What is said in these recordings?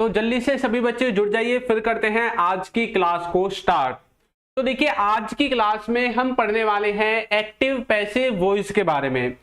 तो जल्दी से सभी बच्चे जुड़ जाइए, फिर करते हैं आज की क्लास को स्टार्ट। तो देखिए आज की क्लास में हम पढ़ने वाले हैं एक्टिव पैसिव वॉइस के बारे में।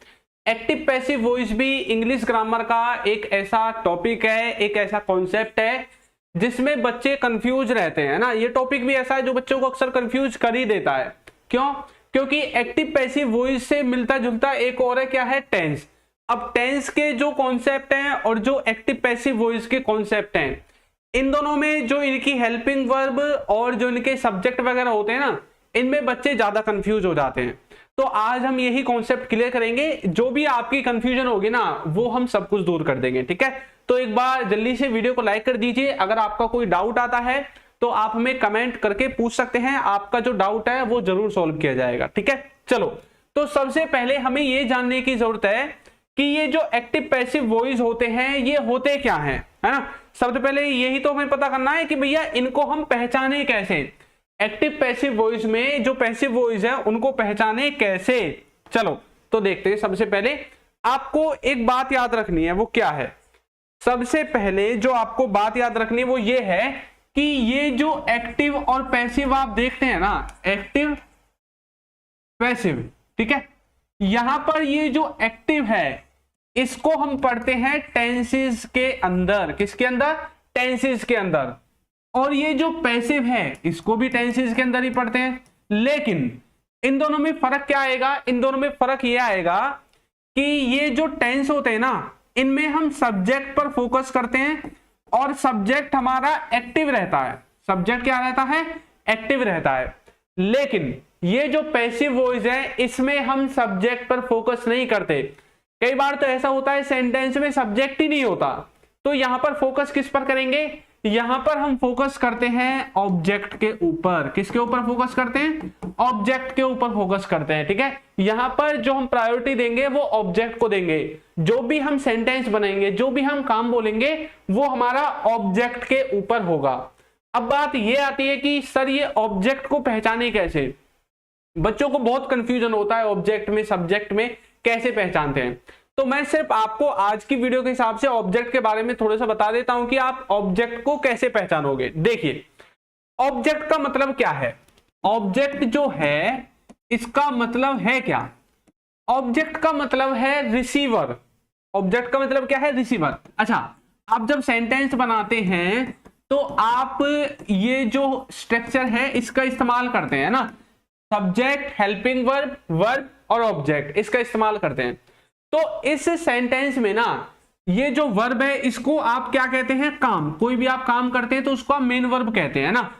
एक्टिव पैसिव वॉइस भी इंग्लिश ग्रामर का एक ऐसा टॉपिक है, एक ऐसा कॉन्सेप्ट है जिसमें बच्चे कंफ्यूज रहते हैं ना। ये टॉपिक भी ऐसा है जो बच्चों को अक्सर कंफ्यूज कर ही देता है। क्यों? क्योंकि एक्टिव पैसिव वॉइस से मिलता जुलता एक और है, क्या है? टेंस। अब टेंस के जो कॉन्सेप्ट हैं और जो एक्टिव पैसिव वॉइस के कॉन्सेप्ट हैं, इन दोनों में जो इनकी हेल्पिंग वर्ब और जो इनके सब्जेक्ट वगैरह होते हैं ना, इनमें बच्चे ज्यादा कंफ्यूज हो जाते हैं। तो आज हम यही कॉन्सेप्ट क्लियर करेंगे। जो भी आपकी कंफ्यूजन होगी ना, वो हम सब कुछ दूर कर देंगे। ठीक है, तो एक बार जल्दी से वीडियो को लाइक कर दीजिए। अगर आपका कोई डाउट आता है तो आप हमें कमेंट करके पूछ सकते हैं, आपका जो डाउट है वो जरूर सॉल्व किया जाएगा। ठीक है, चलो तो सबसे पहले हमें ये जानने की जरूरत है कि ये जो एक्टिव पैसिव वॉइस होते हैं ये होते क्या हैं, है ना। सबसे पहले यही तो हमें पता करना है कि भैया इनको हम पहचाने कैसे। एक्टिव पैसिव वॉइस में जो पैसिव वॉइस है उनको पहचाने कैसे, चलो तो देखते हैं। सबसे पहले आपको एक बात याद रखनी है, वो क्या है? सबसे पहले जो आपको बात याद रखनी है वो ये है कि ये जो एक्टिव और पैसिव आप देखते हैं ना, एक्टिव पैसिव, ठीक है, यहां पर ये जो एक्टिव है इसको हम पढ़ते हैं टेंसेस के अंदर। किसके अंदर? टेंसेस के अंदर। और ये जो पैसिव है इसको भी टेंसेस के अंदर ही पढ़ते हैं। लेकिन इन दोनों में फर्क क्या आएगा? इन दोनों में फर्क ये आएगा कि ये जो टेंस होते हैं ना, इनमें हम सब्जेक्ट पर फोकस करते हैं और सब्जेक्ट हमारा एक्टिव रहता है। सब्जेक्ट क्या रहता है? एक्टिव रहता है। लेकिन ये जो पैसिव वॉइस है इसमें हम सब्जेक्ट पर फोकस नहीं करते। कई बार तो ऐसा होता है सेंटेंस में सब्जेक्ट ही नहीं होता, तो यहां पर फोकस किस पर करेंगे? यहां पर हम फोकस करते हैं ऑब्जेक्ट के ऊपर। किसके ऊपर फोकस करते हैं? ऑब्जेक्ट के ऊपर फोकस करते हैं। ठीक है, यहां पर जो हम प्रायोरिटी देंगे वो ऑब्जेक्ट को देंगे। जो भी हम सेंटेंस बनाएंगे, जो भी हम काम बोलेंगे, वो हमारा ऑब्जेक्ट के ऊपर होगा। अब बात ये आती है कि सर ये ऑब्जेक्ट को पहचाने कैसे? बच्चों को बहुत कंफ्यूजन होता है ऑब्जेक्ट में सब्जेक्ट में कैसे पहचानते हैं। तो मैं सिर्फ आपको आज की वीडियो के हिसाब से ऑब्जेक्ट के बारे में थोड़ा सा बता देता हूं कि आप ऑब्जेक्ट को कैसे पहचानोगे। देखिए ऑब्जेक्ट का मतलब क्या है? ऑब्जेक्ट जो है इसका मतलब है क्या? ऑब्जेक्ट का मतलब है रिसीवर। ऑब्जेक्ट का मतलब क्या है? रिसीवर। अच्छा, आप जब सेंटेंस बनाते हैं तो आप ये जो स्ट्रक्चर है इसका इस्तेमाल करते हैं ना, सब्जेक्ट, हेल्पिंग वर्ब, वर्ब और ऑब्जेक्ट, इसका इस्तेमाल करते हैं। तो इस सेंटेंस में ना ये जो वर्ब है इसको आप क्या कहते हैं? काम। कोई भी आप काम करते हैं तो उसको आप मेन वर्ब कहते हैं ना।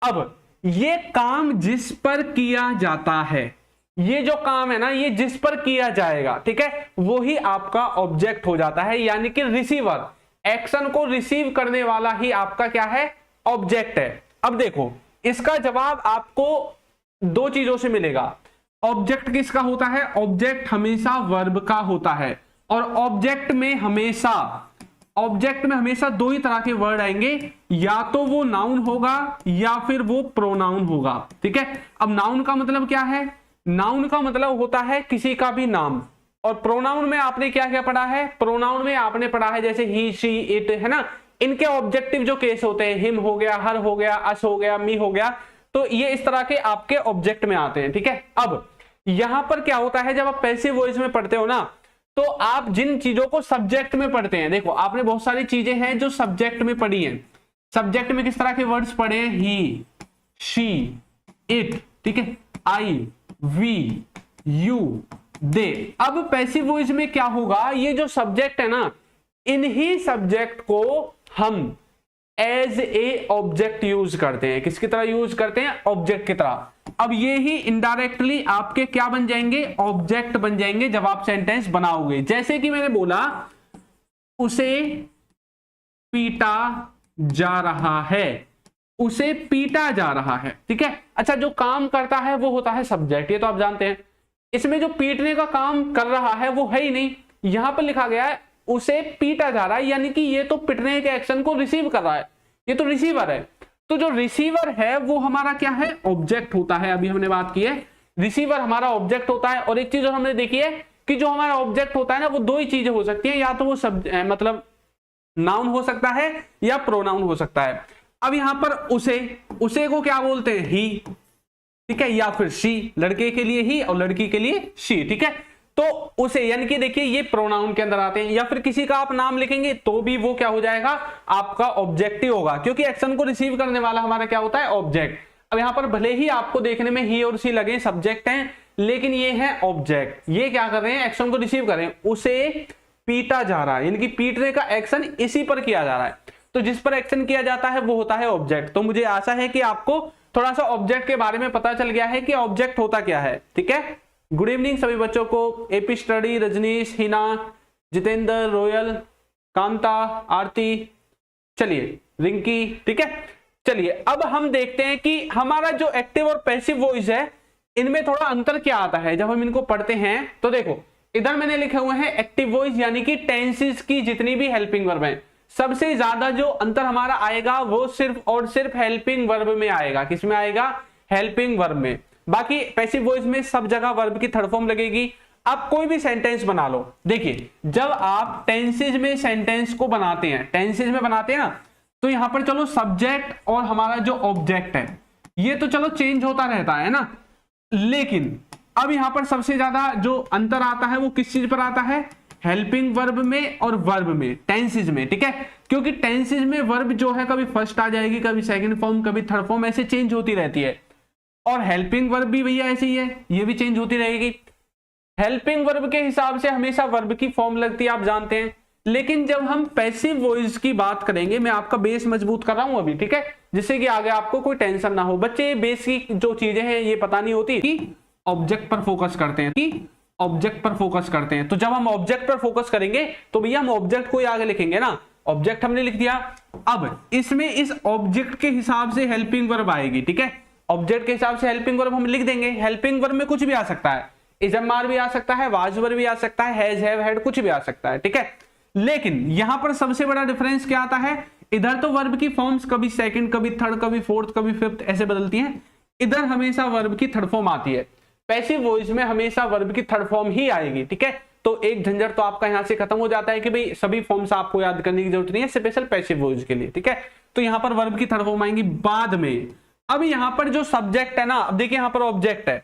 अब ये काम जिस पर किया जाता है, ये जो काम है ना ये जिस पर किया जाएगा, ठीक है, वो ही आपका ऑब्जेक्ट हो जाता है। यानी कि रिसीवर, एक्शन को रिसीव करने वाला ही आपका क्या है? ऑब्जेक्ट है। अब देखो इसका जवाब आपको दो चीजों से मिलेगा। ऑब्जेक्ट किसका होता है? ऑब्जेक्ट हमेशा वर्ब का होता है। और ऑब्जेक्ट में हमेशा दो ही तरह के वर्ड आएंगे, या तो वो नाउन होगा या फिर वो प्रोनाउन होगा। ठीक है, अब नाउन का मतलब क्या है? नाउन का मतलब होता है किसी का भी नाम। और प्रोनाउन में आपने क्या क्या पढ़ा है? प्रोनाउन में आपने पढ़ा है जैसे ही, शी, इट, है ना। इनके ऑब्जेक्टिव जो केस होते हैं, हिम हो गया, हर हो गया, अस हो गया, मी हो गया, तो ये इस तरह के आपके ऑब्जेक्ट में आते हैं। ठीक है, अब यहां पर क्या होता है, जब आप पैसिव वॉइस में पढ़ते हो ना, तो आप जिन चीजों को सब्जेक्ट में पढ़ते हैं, देखो आपने बहुत सारी चीजें हैं जो सब्जेक्ट में पढ़ी हैं। सब्जेक्ट में किस तरह के वर्ड्स पढ़े हैं? ही, शी, इट, ठीक है, आई, वी, यू, दे। अब पैसिव वॉइस में क्या होगा? ये जो सब्जेक्ट है ना, इन्हीं सब्जेक्ट को हम एज ए ऑब्जेक्ट यूज करते हैं। किसकी तरह यूज करते हैं? ऑब्जेक्ट की तरह। अब ये ही इनडायरेक्टली आपके क्या बन जाएंगे? ऑब्जेक्ट बन जाएंगे जब आप सेंटेंस बनाओगे। जैसे कि मैंने बोला उसे पीटा जा रहा है, उसे पीटा जा रहा है। ठीक है, अच्छा, जो काम करता है वो होता है सब्जेक्ट, ये तो आप जानते हैं। इसमें जो पीटने का काम कर रहा है वो है ही नहीं। यहां पर लिखा गया है उसे पीटा जा रहा है, यानी कि ये तो पिटने के एक्शन को रिसीव कर रहा है, ये तो रिसीवर है। तो जो रिसीवर है वो हमारा क्या है? ऑब्जेक्ट होता है। अभी हमने बात की है रिसीवर हमारा ऑब्जेक्ट होता है। और एक चीज और हमने देखी है कि जो हमारा ऑब्जेक्ट होता है ना, वो दो ही चीजें हो सकती है, या तो वो मतलब नाउन हो सकता है या प्रोनाउन हो सकता है। अब यहां पर उसे को क्या बोलते हैं, ही, ठीक है, या फिर शी, लड़के के लिए ही और लड़की के लिए शी, ठीक है। तो उसे यानी कि देखिए ये प्रोनाउन के अंदर आते हैं, या फिर किसी का आप नाम लिखेंगे तो भी वो क्या हो जाएगा, आपका ऑब्जेक्टिव होगा, क्योंकि एक्शन को रिसीव करने वाला हमारा क्या होता है, ऑब्जेक्ट। अब यहां पर भले ही आपको देखने में ही और सी लगे सब्जेक्ट हैं, लेकिन ये है ऑब्जेक्ट। ये क्या कर रहे हैं, एक्शन को रिसीव कर रहे हैं। उसे पीटा जा रहा है, यानी कि पीटने का एक्शन इसी पर किया जा रहा है, तो जिस पर एक्शन किया जाता है वो होता है ऑब्जेक्ट। तो मुझे आशा है कि आपको थोड़ा सा ऑब्जेक्ट के बारे में पता चल गया है कि ऑब्जेक्ट होता क्या है, ठीक है। गुड इवनिंग सभी बच्चों को, AP study, Rajnish, Hina, Jitendra, Royal, Kanta, Aarti, चलिए रिंकी, ठीक है। चलिए अब हम देखते हैं कि हमारा जो एक्टिव और पैसिव वॉइस है इनमें थोड़ा अंतर क्या आता है जब हम इनको पढ़ते हैं। तो देखो इधर मैंने लिखे हुए हैं एक्टिव वॉइस यानी कि टेंसेस की जितनी भी हेल्पिंग वर्ब है, सबसे ज्यादा जो अंतर हमारा आएगा वो सिर्फ और सिर्फ हेल्पिंग वर्ब में आएगा। किसमें आएगा, हेल्पिंग वर्ब में। बाकी पैसिव वॉइस में सब जगह वर्ब की थर्ड फॉर्म लगेगी। आप कोई भी सेंटेंस बना लो, देखिए जब आप टेंसेज में सेंटेंस को बनाते हैं, टेंसेज में बनाते हैं ना, तो यहां पर चलो सब्जेक्ट और हमारा जो ऑब्जेक्ट है ये तो चलो चेंज होता रहता है ना, लेकिन अब यहां पर सबसे ज्यादा जो अंतर आता है वो किस चीज पर आता है, हेल्पिंग वर्ब में और वर्ब में, टेंसेज में, ठीक है। क्योंकि टेंसेज में वर्ब जो है कभी फर्स्ट आ जाएगी, कभी सेकंड फॉर्म, कभी थर्ड फॉर्म, ऐसे चेंज होती रहती है। और हेल्पिंग वर्ब भी भैया ऐसे ही है, ये भी चेंज होती रहेगी। हेल्पिंग वर्ब के हिसाब से हमेशा वर्ब की फॉर्म लगती है, आप जानते हैं। लेकिन जब हम पैसिव वॉइस की बात करेंगे, मैं आपका बेस मजबूत कर रहा हूं अभी, ठीक है, जिससे कि आगे आपको कोई टेंशन ना हो। बच्चे बेस की जो चीजें हैं ये पता नहीं होती कि ऑब्जेक्ट पर फोकस करते हैं, कि ऑब्जेक्ट पर फोकस करते हैं। तो जब हम ऑब्जेक्ट पर फोकस करेंगे तो भैया हम ऑब्जेक्ट को आगे लिखेंगे ना, ऑब्जेक्ट हमने लिख दिया। अब इसमें इस ऑब्जेक्ट के हिसाब से हेल्पिंग वर्ब आएगी, ठीक है, ऑब्जेक्ट के हिसाब से हेल्पिंग वर्ब हम लिख देंगे। हेल्पिंग वर्ब में कुछ भी आ सकता है, इजमार भी आ सकता है, वाज वर्ब भी आ सकता है, हैज, हैव, हैड, कुछ भी आ सकता है, ठीक है। लेकिन यहां पर सबसे बड़ा डिफरेंस क्या आता है, इधर तो वर्ब की फॉर्म्स कभी सेकंड, कभी थर्ड, कभी फोर्थ, कभी फिफ्थ ऐसे बदलती हैं, इधर हमेशा वर्ब की थर्ड फॉर्म आती है। पैसिव वॉइस में हमेशा वर्ब की थर्ड फॉर्म ही आएगी, ठीक है। तो एक झंझट तो आपका यहां से खत्म हो जाता है कि भाई सभी फॉर्म्स आपको याद करने की जरूरत नहीं है, स्पेशल पैसिव वॉइस के लिए, ठीक है। तो यहां पर वर्ब की थर्ड फॉर्म आएंगी बाद में। अब यहां पर जो सब्जेक्ट है ना, अब देखिए यहां पर ऑब्जेक्ट है,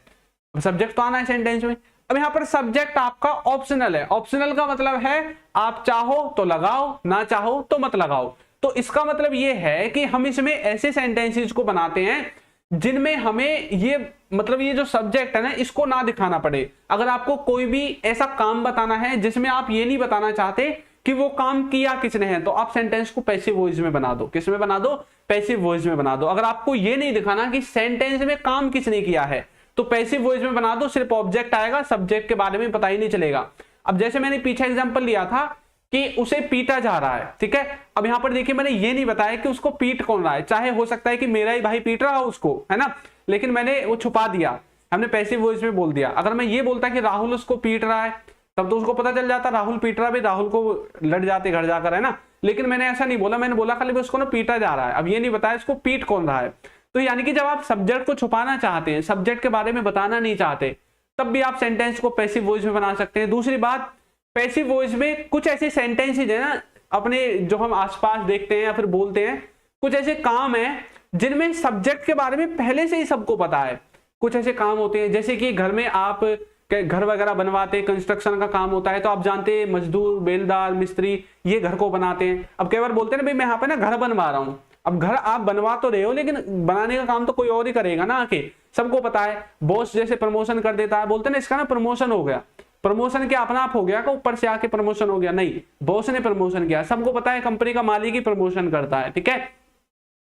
सब्जेक्ट तो आना है सेंटेंस में। अब यहां पर सब्जेक्ट आपका ऑप्शनल है। ऑप्शनल का मतलब है आप चाहो तो लगाओ, ना चाहो तो मत लगाओ। तो इसका मतलब यह है कि हम इसमें ऐसे सेंटेंसेस को बनाते हैं जिनमें हमें ये मतलब ये जो सब्जेक्ट है ना इसको ना दिखाना पड़े। अगर आपको कोई भी ऐसा काम बताना है जिसमें आप ये नहीं बताना चाहते कि वो काम किया किसने है, तो आप सेंटेंस को पैसिव वॉइस में बना दो। किसमें बना दो, पैसिव वॉइस में बना दो। अगर आपको ये नहीं दिखाना कि सेंटेंस में काम किसने किया है तो पैसिव वॉइस में बना दो, सिर्फ ऑब्जेक्ट आएगा, सब्जेक्ट के बारे में पता ही नहीं चलेगा। अब जैसे मैंने पीछे एग्जांपल लिया था कि उसे पीटा जा रहा है, ठीक है। अब यहां पर देखिए मैंने ये नहीं बताया कि उसको पीट कौन रहा है, चाहे हो सकता है कि मेरा ही भाई पीट रहा हो उसको, है ना, लेकिन मैंने वो छुपा दिया, हमने पैसिव वॉइस में बोल दिया। अगर मैं ये बोलता कि राहुल उसको पीट रहा है तब तो उसको पता चल जाता राहुल पीट रहा है, राहुल को लड़ जाते घर जाकर, है ना। लेकिन मैंने ऐसा नहीं बोला, मैंने बोला खाली उसको ना पीटा जा रहा है। अब ये नहीं बताया इसको पीट कौन रहा है। तो यानी कि जब आप सब्जेक्ट को छुपाना चाहते हैं, सब्जेक्ट के बारे में बताना नहीं चाहते, तब भी आप सेंटेंस को पैसिव वॉइस में बना सकते हैं। दूसरी बात, पैसिव वॉइस में कुछ ऐसे सेंटेंसेस है ना अपने जो हम आसपास देखते हैं या फिर बोलते हैं, कुछ ऐसे काम है जिनमें सब्जेक्ट के बारे में पहले से ही सबको पता है। कुछ ऐसे काम होते हैं जैसे कि घर में आप घर वगैरह बनवाते, कंस्ट्रक्शन का काम होता है, तो आप जानते हैं मजदूर, बेलदार, मिस्त्री ये घर को बनाते हैं। अब कई बार बोलते हैं ना भाई मैं यहाँ पे ना घर बनवा रहा हूं। अब घर आप बनवा तो रहे हो लेकिन बनाने का काम तो कोई और ही करेगा ना आके, सबको पता है। बॉस जैसे प्रमोशन कर देता है, बोलते ना इसका ना प्रमोशन हो गया, प्रमोशन क्या अपना आप हो गया, ऊपर से आके प्रमोशन हो गया, नहीं, बॉस ने प्रमोशन किया। सबको पता है कंपनी का मालिक ही प्रमोशन करता है, ठीक है।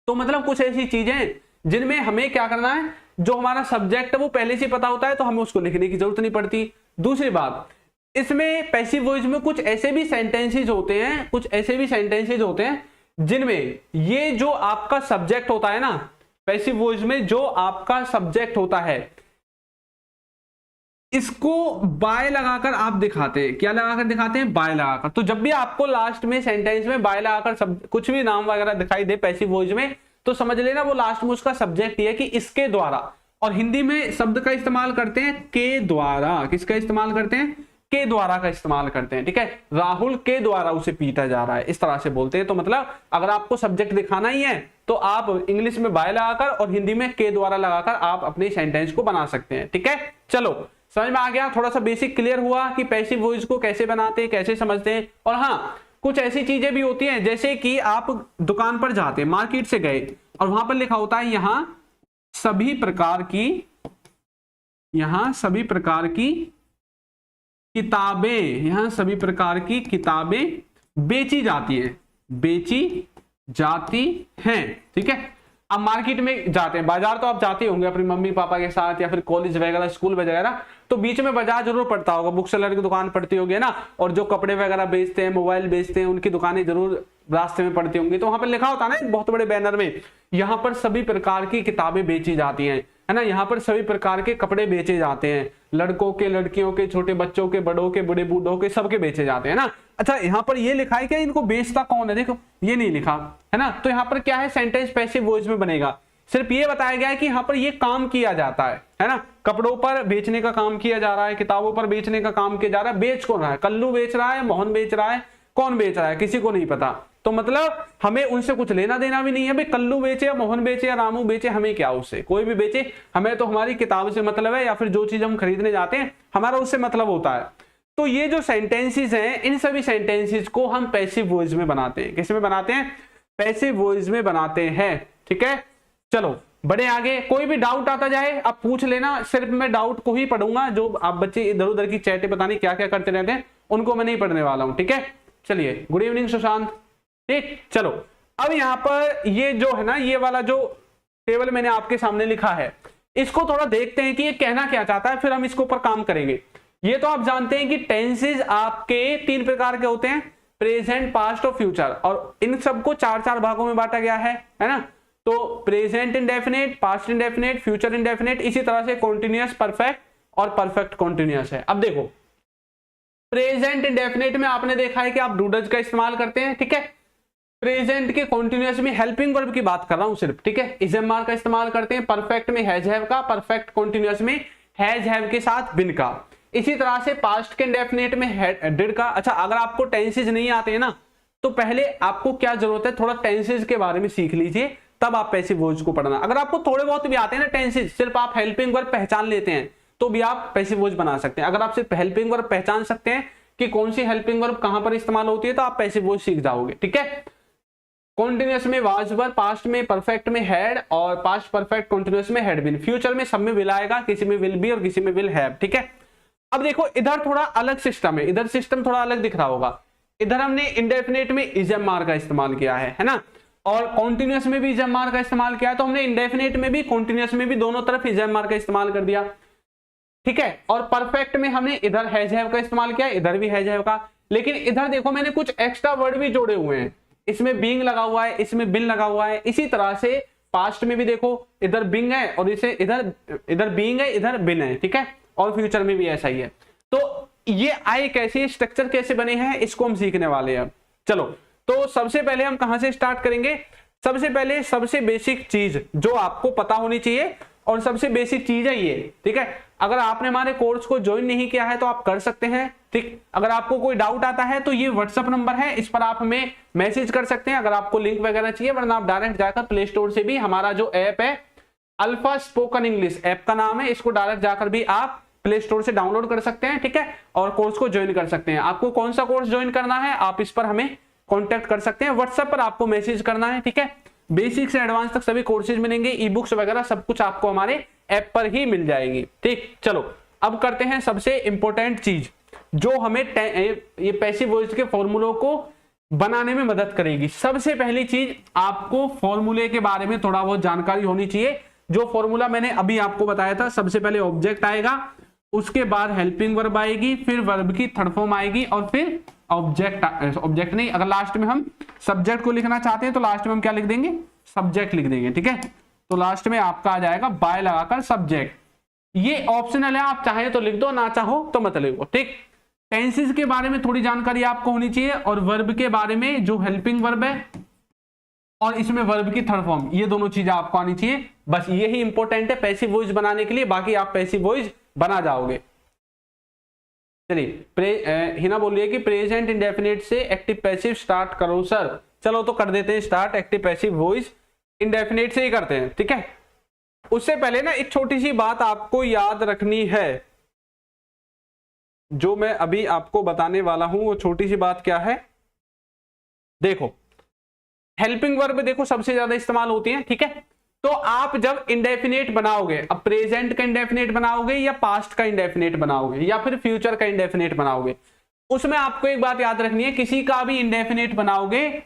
तो मतलब कुछ ऐसी चीजें जिनमें हमें क्या करना है, जो हमारा सब्जेक्ट है वो पहले से पता होता है तो हमें उसको लिखने की जरूरत नहीं पड़ती। दूसरी बात, इसमें पैसिव वॉइस में कुछ ऐसे भी सेंटेंसेस होते हैं, कुछ ऐसे भी सेंटेंसेस होते हैं जिनमें ये जो आपका सब्जेक्ट होता है ना, पैसिव वॉइस में जो आपका सब्जेक्ट होता है इसको बाय लगाकर आप दिखाते हैं। क्या लगाकर दिखाते हैं, बाय लगाकर। तो जब भी आपको लास्ट में सेंटेंस में बाय लगाकर सब कुछ भी नाम वगैरह दिखाई दे पैसिव वॉइस में, तो समझ लेना वो लास्ट में उसका सब्जेक्ट ही है कि इसके द्वारा। और हिंदी में शब्द का इस्तेमाल करते हैं के द्वारा। किसका इस्तेमाल करते हैं, के द्वारा का इस्तेमाल करते हैं, ठीक है। राहुल के द्वारा उसे पीटा जा रहा है, इस तरह से बोलते हैं। तो मतलब अगर आपको सब्जेक्ट दिखाना ही है तो आप इंग्लिश में बाय लगाकर और हिंदी में के द्वारा लगाकर आप अपने सेंटेंस को बना सकते हैं, ठीक है। चलो समझ में आ गया, थोड़ा सा बेसिक क्लियर हुआ कि पैसिव वॉइस को कैसे बनाते हैं, कैसे समझते हैं। और हाँ, कुछ ऐसी चीजें भी होती हैं जैसे कि आप दुकान पर जाते हैं, मार्केट से गए और वहां पर लिखा होता है यहां सभी प्रकार की किताबें, यहां सभी प्रकार की किताबें बेची जाती हैं, ठीक है। अब मार्केट में जाते हैं, बाजार तो आप जाते होंगे अपनी मम्मी पापा के साथ या फिर कॉलेज वगैरह स्कूल वगैरह, तो बीच में बाजार जरूर पड़ता होगा, बुक सेलर की दुकान पड़ती होगी ना, और जो कपड़े वगैरह बेचते हैं, मोबाइल बेचते हैं, उनकी दुकानें जरूर रास्ते में पड़ती होंगी। तो वहां पर लिखा होता है ना एक बहुत बड़े बैनर में, यहाँ पर सभी प्रकार की किताबें बेची जाती हैं, है ना, यहाँ पर सभी प्रकार के कपड़े बेचे जाते हैं, लड़कों के, लड़कियों के, छोटे बच्चों के, बड़ों के, बूढ़े बूढ़ों के, सबके बेचे जाते हैं ना। अच्छा, यहाँ पर ये लिखा है क्या, इनको बेचता कौन है, देखो ये नहीं लिखा है ना। तो यहाँ पर क्या है, सेंटेंस पैसिव वॉइस में बनेगा, सिर्फ ये बताया गया है कि यहाँ पर ये काम किया जाता है ना। कपड़ों पर बेचने का काम किया जा रहा है, किताबों पर बेचने का काम किया जा रहा है। बेच कौन रहा है, कल्लू बेच रहा है, मोहन बेच रहा है, कौन बेच रहा है, किसी को नहीं पता। तो मतलब हमें उनसे कुछ लेना देना भी नहीं है भाई, कल्लू बेचे या मोहन बेचे या रामू बेचे, हमें क्या उससे, कोई भी बेचे, हमें तो हमारी किताब से मतलब है, या फिर जो चीज हम खरीदने जाते हैं हमारा उससे मतलब होता है। तो ये जो सेंटेंसेस हैं, इन सभी सेंटेंसेस को हम पैसिव वॉइस में बनाते हैं। किस में बनाते हैं, पैसिव वॉइस में बनाते हैं, ठीक है। चलो बड़े आगे, कोई भी डाउट आता जाए आप पूछ लेना, सिर्फ मैं डाउट को ही पढ़ूंगा, जो आप बच्चे इधर उधर की चैटें पता नहीं क्या क्या करते रहते हैं उनको मैं नहीं पढ़ने वाला हूं, ठीक है। चलिए, गुड इवनिंग सुशांत, ठीक। चलो अब यहां पर ये जो है ना, ये वाला जो टेबल मैंने आपके सामने लिखा है, इसको थोड़ा देखते हैं कि ये कहना क्या चाहता है, फिर हम इसके ऊपर काम करेंगे। ये तो आप जानते हैं कि टेंसेज आपके 3 प्रकार के होते हैं, प्रेजेंट, पास्ट और फ्यूचर, और इन सबको 4-4 भागों में बांटा गया है ना। तो present indefinite, past indefinite, future indefinite, इसी तरह से कॉन्टिन्यूअस परफेक्ट और परफेक्ट कॉन्टिन्यूअस है। अब देखो प्रेजेंट इंडेफिनिट में आपने देखा है कि आप डू डज का इस्तेमाल करते हैं, ठीक है। प्रेजेंट के कॉन्टिन्यूअस में हेल्पिंग वर्ब की बात कर रहा हूं सिर्फ, ठीक है, इज एम आर का इस्तेमाल करते हैं। परफेक्ट में हैज हैव का, परफेक्ट कॉन्टिन्यूअस में हैज हैव के साथ बिन का। इसी तरह से पास्ट के इंडेफिनिट में डिड का। अच्छा, अगर आपको टेंसेज नहीं आते हैं ना, तो पहले आपको क्या जरूरत है, थोड़ा टेंसेज के बारे में सीख लीजिए, तब आप पैसिव वॉइस को पढ़ना। अगर आपको थोड़े बहुत भी आते हैं ना टेंसेज, सिर्फ आप हेल्पिंग वर्ब पहचान लेते हैं तो भी आप पैसिव वॉइस बना सकते हैं। अगर आप सिर्फ हेल्पिंग वर्ब पहचान सकते हैं कि कौन सी हेल्पिंग वर्ब कहां पर इस्तेमाल होती है, तो आप पैसिव वॉइस सीख जाओगे, ठीक है। कॉन्टिन्यूअस में वाज वर, पास्ट में परफेक्ट में हैड, और पास्ट परफेक्ट कॉन्टिन्यूअस में हैड बीन। फ्यूचर में सब में विल आएगा, किसी में विल बी और किसी में विल हैव, ठीक है। अब देखो इधर थोड़ा अलग सिस्टम है, इधर सिस्टम थोड़ा अलग दिख रहा होगा। इधर हमने इंडेफिनिट में इज एम आर का इस्तेमाल किया है ना, और कॉन्टिन्यूअस में भी इज एम आर का इस्तेमाल किया, तो हमने इंडेफिनिट में भी कॉन्टिन्यूअस में भी दोनों तरफ इज एम आर का इस्तेमाल कर दिया, ठीक है। और परफेक्ट में हमने इधर हैज हैव का इस्तेमाल किया, इधर भी हैज हैव का। लेकिन इधर देखो मैंने कुछ एक्स्ट्रा वर्ड भी जोड़े हुए हैं, इसमें बीइंग लगा हुआ है, इसमें बिन लगा हुआ है। इसी तरह से पास्ट में भी देखो इधर बिंग है और इसे इधर बीइंग है, इधर बिन है, ठीक है। और फ्यूचर में भी ऐसा ही है। तो ये आए कैसे, स्ट्रक्चर कैसे बने हैं, इसको हम सीखने वाले हैं। चलो, तो सबसे पहले हम कहां से स्टार्ट करेंगे। सबसे पहले सबसे बेसिक चीज जो आपको पता होनी चाहिए, और सबसे बेसिक चीज है ये, ठीक है। अगर आपने हमारे कोर्स को ज्वाइन नहीं किया है तो आप कर सकते हैं, ठीक। अगर आपको कोई डाउट आता है तो ये व्हाट्सएप नंबर है, इस पर आप हमें मैसेज कर सकते हैं अगर आपको लिंक वगैरह चाहिए, वरना आप डायरेक्ट जाकर प्ले स्टोर से भी हमारा जो ऐप है अल्फा स्पोकन इंग्लिश ऐप का नाम है, इसको डायरेक्ट जाकर भी आप प्ले स्टोर से डाउनलोड कर सकते हैं, ठीक है, और कोर्स को ज्वाइन कर सकते हैं। आपको कौन सा कोर्स ज्वाइन करना है आप इस पर हमें कॉन्टेक्ट कर सकते हैं, व्हाट्सएप पर आपको मैसेज करना है, ठीक है। बेसिक से एडवांस तक सभी कोर्सेज मिलेंगे, ई बुक्स वगैरह सब कुछ आपको हमारे ऐप पर ही मिल जाएगी, ठीक। चलो अब करते हैं सबसे इंपॉर्टेंट चीज जो हमें ये पैसिव वॉइस के फॉर्मूलों को बनाने में मदद करेगी। सबसे पहली चीज, आपको फॉर्मूले के बारे में थोड़ा बहुत जानकारी होनी चाहिए। जो फॉर्मूला मैंने अभी आपको बताया था, सबसे पहले ऑब्जेक्ट आएगा, उसके बाद हेल्पिंग वर्ब आएगी, फिर वर्ब की थर्ड फॉर्म आएगी, और फिर ऑब्जेक्ट नहीं, अगर लास्ट में हम सब्जेक्ट को लिखना चाहते हैं तो लास्ट में हम क्या लिख देंगे, सब्जेक्ट लिख देंगे, ठीक है। तो लास्ट में आपका आ जाएगा बाय लगाकर सब्जेक्ट। ये ऑप्शनल है, आप चाहे तो लिख दो, ना चाहो तो मत लिखो, ठीक। टेंसेस के बारे में थोड़ी जानकारी आपको होनी चाहिए, और वर्ब के बारे में जो हेल्पिंग वर्ब है और इसमें वर्ब की थर्ड फॉर्म, ये दोनों चीजें आपको आनी चाहिए। बस यही इंपॉर्टेंट है पैसिव वॉइस बनाने के लिए, बाकी आप पैसिव वॉइस बना जाओगे, चलिए हिना बोल रही है कि प्रेजेंट इंडेफिनिट से एक्टिव पैसिव स्टार्ट करो सर। चलो तो कर देते हैं start, active passive voice indefinite से ही करते हैं, ठीक है। उससे पहले ना एक छोटी सी बात आपको याद रखनी है, जो मैं अभी आपको बताने वाला हूं वो छोटी सी बात क्या है। देखो हेल्पिंग वर्ब देखो सबसे ज्यादा इस्तेमाल होती है, ठीक है। तो आप जब इंडेफिनेट बनाओगे, अब प्रेजेंट का इंडेफिनेट बनाओगे या पास्ट का इंडेफिनेट बनाओगे या फिर फ्यूचर का इंडेफिनेट बनाओगे, उसमें आपको एक बात याद रखनी है, किसी का भी इंडेफिनेट बनाओगे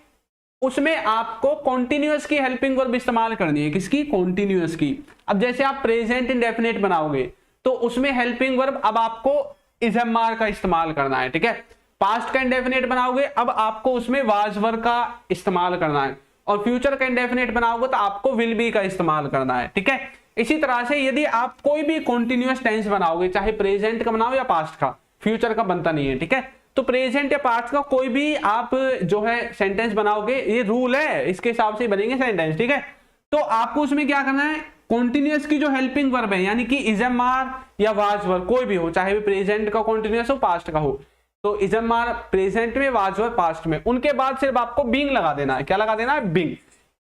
उसमें आपको कॉन्टिन्यूअस की हेल्पिंग वर्ब इस्तेमाल करनी है। किसकी? कॉन्टिन्यूअस की। अब जैसे आप प्रेजेंट इंडेफिनेट बनाओगे तो उसमें हेल्पिंग वर्ब अब आपको इजएमआर का इस्तेमाल करना है, ठीक है। पास्ट का इंडेफिनेट बनाओगे अब आपको उसमें वाज वर्ब का इस्तेमाल करना है, और फ्यूचर का इंडेफिनेट बनाओगे तो आपको विल बी का इस्तेमाल करना है, ठीक है। इसी तरह से यदि आप कोई भी कॉन्टिन्यूअस टेंस बनाओगे, चाहे प्रेजेंट का बनाओ या पास्ट का, फ्यूचर का बनता नहीं है, ठीक है। तो प्रेजेंट या पास्ट का कोई भी आप जो है सेंटेंस बनाओगे, ये रूल है, इसके हिसाब से बनेंगे सेंटेंस, ठीक है। तो आपको उसमें क्या करना है, कॉन्टिन्यूअस की जो हेल्पिंग वर्ब है यानी कि इजएमआर या वाज वर्ब कोई भी हो, चाहे प्रेजेंट का कॉन्टिन्यूअस हो पास्ट का हो, तो इजएमआर प्रेजेंट में, वाज वर्ब पास्ट में, उनके बाद सिर्फ आपको बीइंग लगा देना है। क्या लगा देना है? Being.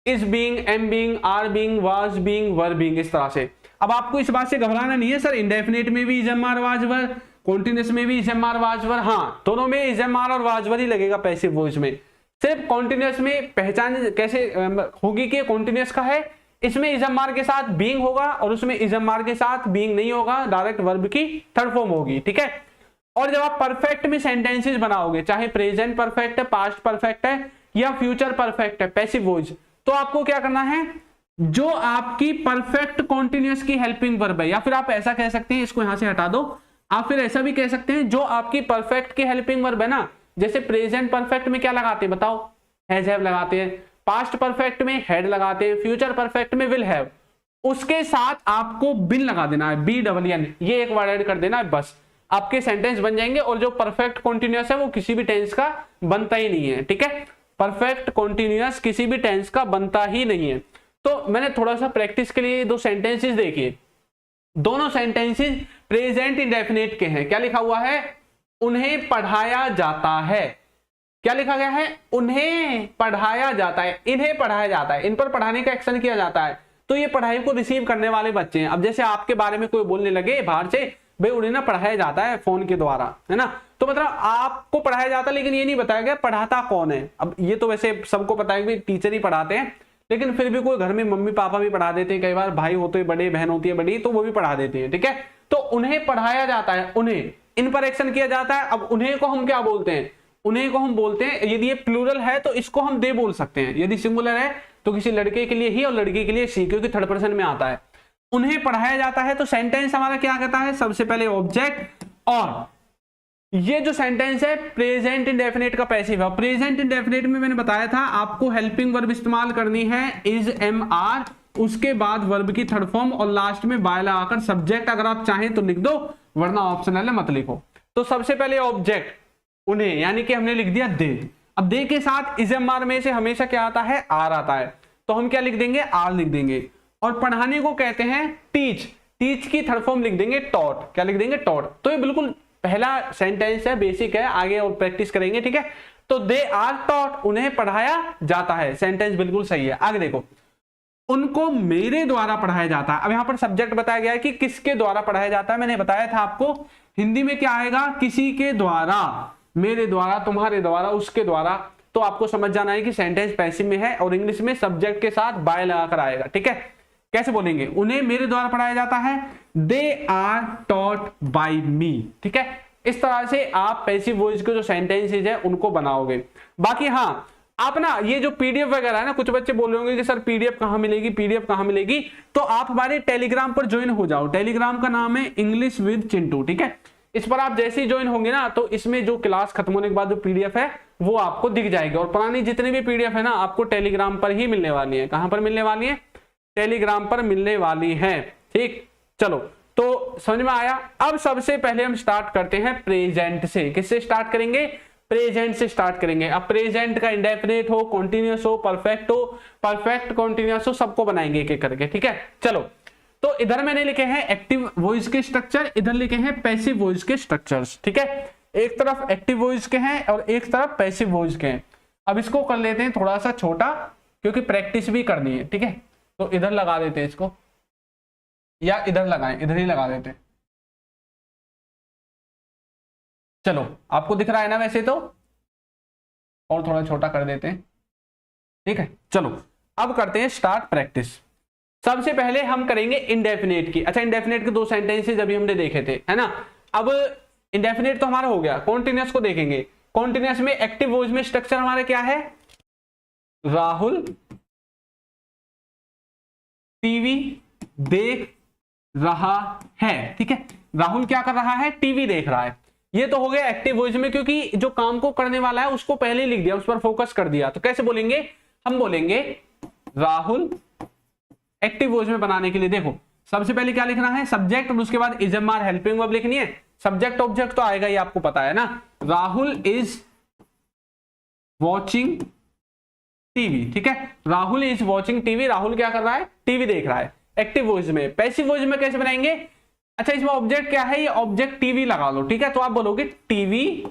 Is being, am being, are being, was being, were being, इस तरह से। अब आपको इस बात से घबराना नहीं है सर इंडेफिनेट में भी इजएमआर वाज वर्ब, कॉन्टिन्यूअस में भी इजएमआर वाज वर्ब, हाँ दोनों में इजएमआर और वाज वर्ब ही लगेगा पैसिव वॉइस में। सिर्फ कॉन्टिन्यूअस में पहचान कैसे होगी कि कॉन्टिन्यूअस का है, इसमें इजएमआर के साथ बीइंग होगा और उसमें इजएमआर के साथ बीइंग नहीं होगा, डायरेक्ट वर्ब की थर्ड फॉर्म होगी, ठीक है। और जब आप परफेक्ट में सेंटेंसेस बनाओगे, चाहे प्रेजेंट परफेक्ट है, पास्ट परफेक्ट है या फ्यूचर परफेक्ट है पैसिव वॉइस, तो आपको क्या करना है, जो आपकी परफेक्ट कॉन्टिन्यूअस की हेल्पिंग वर्ब है, या फिर आप ऐसा कह सकते हैं, इसको यहां से हटा दो, आप फिर ऐसा भी कह सकते हैं जो आपकी परफेक्ट की हेल्पिंग वर्ब है ना, जैसे प्रेजेंट परफेक्ट में क्या लगाते हैं बताओ? हैज हैव लगाते हैं, पास्ट परफेक्ट में हैड लगाते हैं, फ्यूचर परफेक्ट में विल हैव, उसके साथ आपको बिन लगा देना है, BEEN, ये एक वर्ड ऐड कर देना है, बस आपके सेंटेंस बन जाएंगे। और जो परफेक्ट कॉन्टिन्यूअस है वो किसी भी टेंस का बनता ही नहीं है, ठीक है। परफेक्ट कॉन्टिन्यूअस किसी भी टेंस का बनता ही नहीं है। तो मैंने थोड़ा सा प्रैक्टिस के लिए दो सेंटेंसेस देखिए, दोनों सेंटेंसेस प्रेजेंट इंडेफिनिट के हैं। क्या लिखा हुआ है? उन्हें पढ़ाया जाता है। क्या लिखा गया है? उन्हें पढ़ाया जाता है, इन्हें पढ़ाया जाता है, इन पर पढ़ाने का एक्शन किया जाता है। तो ये पढ़ाई को रिसीव करने वाले बच्चे हैं। अब जैसे आपके बारे में कोई बोलने लगे बाहर से, भाई उन्हें ना पढ़ाया जाता है फोन के द्वारा, है ना, तो मतलब आपको पढ़ाया जाता है, लेकिन ये नहीं बताया गया पढ़ाता कौन है। अब ये तो वैसे सबको पता है कि टीचर ही पढ़ाते हैं, लेकिन फिर भी कोई घर में मम्मी पापा भी पढ़ा देते हैं, कई बार भाई होते हैं बड़े, बहन होती है बड़ी, तो वो भी पढ़ा देते हैं, ठीक है। तो उन्हें पढ़ाया जाता है, उन्हें, इन पर एक्शन किया जाता है। अब उन्हें को हम क्या बोलते हैं? उन्हें को हम बोलते हैं, यदि ये प्लूरल है तो इसको हम दे बोल सकते हैं, यदि सिंगुलर है तो किसी लड़के के लिए ही और लड़की के लिए सी, क्योंकि थर्ड पर्सन में आता है। उन्हें पढ़ाया जाता है, तो सेंटेंस हमारा क्या कहता है? सबसे पहले ऑब्जेक्ट, और ये जो सेंटेंस है प्रेजेंट इंडेफिनिट का पैसिव है। प्रेजेंट इंडेफिनिट में मैंने बताया था आपको हेल्पिंग वर्ब इस्तेमाल करनी है, इज, एम, आर, उसके बाद वर्ब की थर्ड फॉर्म और लास्ट में बाय लगाकर सब्जेक्ट अगर आप चाहें तो लिख दो, वरना ऑप्शनल है मत लिखो। तो सबसे पहले ऑब्जेक्ट उन्हें, यानी कि हमने लिख दिया दे। अब दे के साथ इजएमआर में से हमेशा क्या आता है? आर आता है, तो हम क्या लिख देंगे? आर लिख देंगे। और पढ़ाने को कहते हैं टीच, टीच की थर्ड फॉर्म लिख देंगे टॉट। क्या लिख देंगे? टॉट। तो ये बिल्कुल पहला सेंटेंस है, बेसिक है, आगे और प्रैक्टिस करेंगे, ठीक है। तो दे आर टॉट, उन्हें पढ़ाया जाता है, सेंटेंस बिल्कुल सही है। आगे देखो, उनको मेरे द्वारा पढ़ाया जाता है। अब यहां पर सब्जेक्ट बताया गया है कि किसके द्वारा पढ़ाया जाता है। मैंने बताया था आपको हिंदी में क्या आएगा? किसी के द्वारा, मेरे द्वारा, तुम्हारे द्वारा, उसके द्वारा। तो आपको समझ जाना है कि सेंटेंस पैसिव में है और इंग्लिश में सब्जेक्ट के साथ बाय लगाकर आएगा, ठीक है। कैसे बोलेंगे? उन्हें मेरे द्वारा पढ़ाया जाता है, दे आर टॉट बाय मी, ठीक है। इस तरह से आप पैसिव वॉइस के जो सेंटेंसेस है उनको बनाओगे। बाकी हाँ, आप ना ये जो पीडीएफ वगैरह है ना, कुछ बच्चे बोल रहे होंगे कि सर पीडीएफ कहां मिलेगी, पीडीएफ कहां मिलेगी, तो आप हमारे टेलीग्राम पर ज्वाइन हो जाओ। टेलीग्राम का नाम है इंग्लिश विद चिंटू, ठीक है। इस पर आप जैसे ही ज्वाइन होंगे ना, तो इसमें जो क्लास खत्म होने के बाद जो पीडीएफ है वो आपको दिख जाएगी, और पुरानी जितनी भी पीडीएफ है ना आपको टेलीग्राम पर ही मिलने वाली है। कहां पर मिलने वाली है? टेलीग्राम पर मिलने वाली है, ठीक। चलो, तो समझ में आया। अब सबसे पहले हम स्टार्ट करते हैं प्रेजेंट से। किससे स्टार्ट करेंगे? प्रेजेंट से स्टार्ट करेंगे। अब प्रेजेंट का इंडेफिनिट हो, कॉन्टिन्यूअस हो, परफेक्ट हो, परफेक्ट कॉन्टिन्यूअस हो, सबको बनाएंगे एक एक करके, ठीक है। चलो, तो इधर मैंने लिखे हैं एक्टिव वॉइस के स्ट्रक्चर, इधर लिखे हैं पैसिव वॉइस के स्ट्रक्चर्स। ठीक है, एक तरफ एक्टिव वॉइस के हैं और एक तरफ पैसिव वॉइस के हैं। अब इसको कर लेते हैं थोड़ा सा छोटा, क्योंकि प्रैक्टिस भी करनी है। ठीक है, तो इधर लगा देते हैं इसको, या इधर लगाएं, इधर ही लगा देते हैं। चलो, आपको दिख रहा है ना वैसे तो, और थोड़ा छोटा कर देते हैं। ठीक है, चलो अब करते हैं स्टार्ट प्रैक्टिस। सबसे पहले हम करेंगे इंडेफिनेट की। अच्छा, इंडेफिनेट के दो सेंटेंसेस अभी हमने देखे थे, है ना। अब इंडेफिनेट तो हमारा हो गया, कॉन्टिन्यूअस को देखेंगे। कॉन्टिन्यूअस में एक्टिव वॉइस में स्ट्रक्चर हमारा क्या है, राहुल टीवी देख रहा है। ठीक है, राहुल क्या कर रहा है, टीवी देख रहा है। ये तो हो गया एक्टिव वॉइस में, क्योंकि जो काम को करने वाला है उसको पहले लिख दिया, उस पर फोकस कर दिया। तो कैसे बोलेंगे, हम बोलेंगे राहुल एक्टिव वॉइस में बनाने के लिए देखो सबसे पहले क्या लिखना है, सब्जेक्ट, और उसके बाद इजमार हेल्पिंग वर्ब लिखनी है। सब्जेक्ट ऑब्जेक्ट तो आएगा, ये आपको पता है ना। Rahul is watching TV. ठीक है, Rahul is watching TV, Rahul क्या कर रहा है, टीवी देख रहा है एक्टिव वॉइस में। पैसिव वॉइस में कैसे बनाएंगे, अच्छा इसमें ऑब्जेक्ट क्या है, ये ऑब्जेक्ट टीवी लगा लो। ठीक है, तो आप बोलोगे टीवी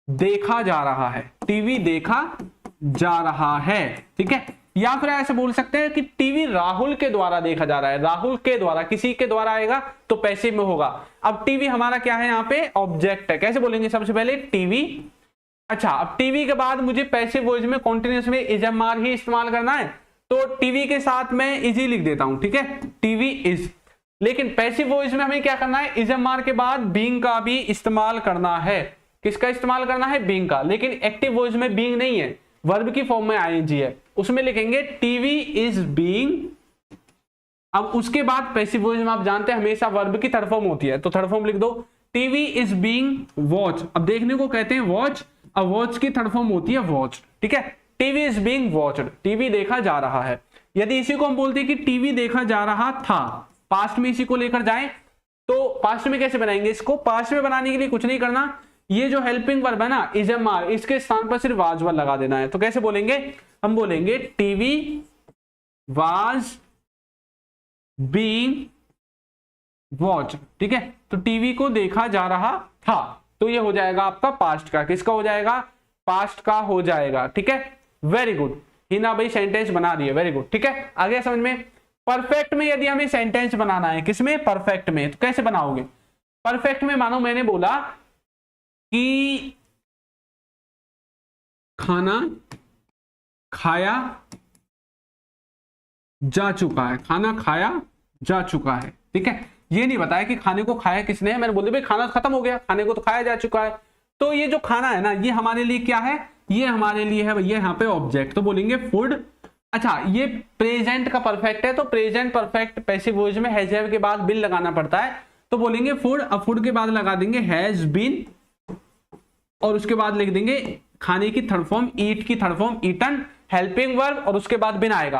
देखा जा रहा है, टीवी देखा जा रहा है। ठीक है, या फिर ऐसे बोल सकते हैं कि टीवी राहुल के द्वारा देखा जा रहा है। राहुल के द्वारा, किसी के द्वारा आएगा तो पैसिव में होगा। अब टीवी हमारा क्या है, यहाँ पे ऑब्जेक्ट है। कैसे बोलेंगे, सबसे पहले टीवी। अच्छा, अब टीवी के बाद मुझे पैसिव वॉइस में कॉन्टिन्यूअस में इजमार ही इस्तेमाल करना है, तो टीवी के साथ मैं इजी लिख देता हूं। ठीक है, टीवी इज। लेकिन पैसिव वॉइस में हमें क्या करना है, इजमार के बाद बीइंग का भी इस्तेमाल करना है। किसका इस्तेमाल करना है, बीइंग का। लेकिन एक्टिव वॉइस में बीइंग नहीं है, वर्ब की फॉर्म में आईएनजी है, उसमें लिखेंगे टीवी इज बीइंग। अब उसके बाद पैसिव वॉइस में आप जानते हैं हमेशा वर्ब की थर्ड फॉर्म होती है, तो थर्ड फॉर्म लिख दो, टीवी इज बीइंग वॉच। अब देखने को कहते हैं वॉच, अब वॉच की थर्ड फॉर्म होती है वॉच। ठीक है, TV is being watched, TV देखा जा रहा है। यदि इसी को हम बोलते हैं कि टीवी देखा जा रहा था, पास्ट में इसी को लेकर जाएं, तो पास्ट में कैसे बनाएंगे इसको, पास्ट में बनाने के लिए कुछ नहीं करना, ये जो हेल्पिंग वर्ब है ना इजमार, इसके स्थान पर सिर्फ वाज वर्ब लगा देना है। तो कैसे बोलेंगे, हम बोलेंगे टीवी वाज बीइंग वॉच। ठीक है, तो टीवी को देखा जा रहा था, तो ये हो जाएगा आपका पास्ट का। किसका हो जाएगा, पास्ट का हो जाएगा। ठीक है, वेरी गुड, हिना भाई सेंटेंस बना रही है, वेरी गुड। ठीक है, आगे समझ में। परफेक्ट में यदि हमें सेंटेंस बनाना है, किसमें, परफेक्ट में, तो कैसे बनाओगे, परफेक्ट में मानो मैंने बोला कि खाना खाया जा चुका है, खाना खाया जा चुका है। ठीक है, ये नहीं बताया कि खाने को खाया किसने है, मैंने बोल दिया भाई खाना खत्म हो गया, खाने को तो खाया जा चुका है। तो ये जो खाना है ना, ये हमारे लिए क्या है, ये हमारे लिए है भैया यहाँ पे ऑब्जेक्ट, तो बोलेंगे फूड। अच्छा, ये प्रेजेंट का परफेक्ट है, तो प्रेजेंट परफेक्ट पैसिव वॉइस में हैज हैव के बाद बिन लगाना पड़ता है, तो बोलेंगे फूड। अब फूड के बाद लगा देंगे हैज बीन, और उसके बाद लिख देंगे खाने की थर्ड फॉर्म, ईट की third form eaten, helping verb, और उसके बाद बिन आएगा।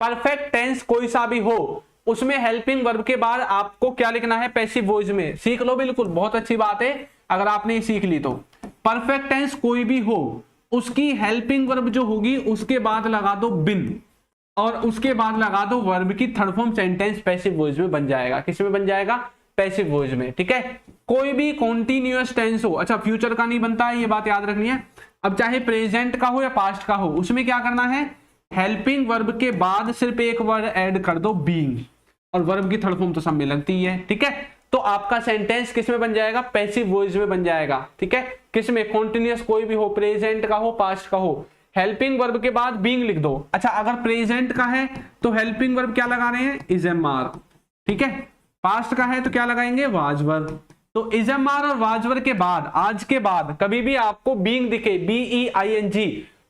परफेक्ट टेंस कोई सा भी हो, उसमें हेल्पिंग वर्ब के बाद आपको क्या लिखना है, पैसिव वॉइस में। सीख लो, बिल्कुल बहुत अच्छी बात है अगर आपने सीख ली तो। परफेक्ट टेंस कोई भी हो, उसकी हेल्पिंग वर्ब जो होगी उसके बाद लगा दो बिन, और उसके बाद लगा दो वर्ब की third form, sentence passive voice में बन जाएगा। किस में बन जाएगा, पैसिव वॉइस में। ठीक है, कोई भी कॉन्टिन्यूअस टेंस हो, अच्छा फ्यूचर का नहीं बनता है, ये बात याद रखनी है। अब चाहे प्रेजेंट का हो या पास्ट का हो, उसमें क्या करना है, हेल्पिंग वर्ब के बाद सिर्फ एक वर्ड ऐड कर दो बीइंग, और वर्ब की थर्ड फॉर्म तो सब में लगती है। ठीक है, तो आपका सेंटेंस किस में बन जाएगा, पैसिव वॉइस में बन जाएगा। ठीक है, किस में, कॉन्टिन्यूअस कोई भी हो, प्रेजेंट का हो, पास्ट का हो, हेल्पिंग वर्ब के बाद बीइंग लिख दो। अच्छा, अगर प्रेजेंट का है तो हेल्पिंग वर्ब क्या लगा रहे हैं, इजमार। ठीक है, पास्ट का है तो क्या लगाएंगे, वाज वर्ब। तो इजमार और वाज वर्ब के बाद, आज के बाद कभी भी आपको बीइंग दिखे, BEING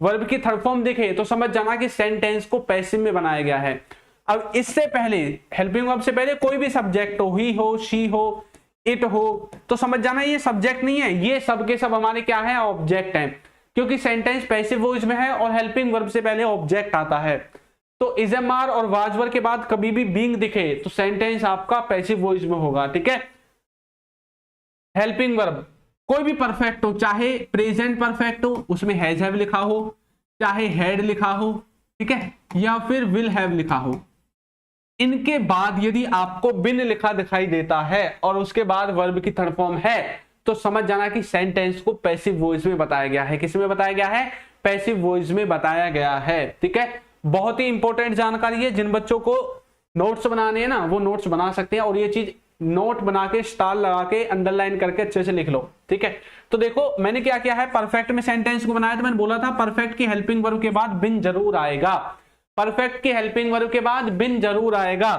वर्ब की थर्ड फॉर्म दिखे, तो समझ जाना कि सेंटेंस को पैसिव में बनाया गया है। अब इससे पहले, हेल्पिंग वर्ब से पहले कोई भी सब्जेक्ट हो, ही हो, शी हो, इट हो, तो समझ जाना ये सब्जेक्ट नहीं है, ये सब के सब हमारे क्या है, ऑब्जेक्ट हैं, क्योंकि सेंटेंस पैसिव वॉइस में है और हेल्पिंग वर्ब से पहले ऑब्जेक्ट आता है। तो इजमार और वाज वर्ब के बाद कभी भी बीइंग दिखे तो सेंटेंस आपका पैसिव वॉइस में होगा। ठीक है, हेल्पिंग वर्ब कोई भी परफेक्ट हो, चाहे प्रेजेंट परफेक्ट हो, उसमें हैज हैव लिखा हो, चाहे हैड लिखा हो, ठीक है, या फिर विल हैव लिखा हो, इनके बाद यदि आपको बिन लिखा दिखाई देता है और उसके बाद वर्ब की थर्ड फॉर्म है तो समझ जाना कि सेंटेंस को पैसिव वॉइस में बताया गया है। किस में बताया गया है? पैसिव वॉइस में बताया गया है। ठीक है, बहुत ही इंपॉर्टेंट जानकारी है। जिन बच्चों को नोट्स बनाने हैं ना वो नोट्स बना सकते हैं, और ये चीज नोट बना के स्टार लगा के अंडरलाइन करके अच्छे से लिख लो। ठीक है, तो देखो मैंने क्या किया है, परफेक्ट में सेंटेंस को बनाया। तो मैंने बोला था परफेक्ट की हेल्पिंग वर्ब के बाद बिन जरूर आएगा, परफेक्ट की हेल्पिंग वर्ब के बाद बिन जरूर आएगा।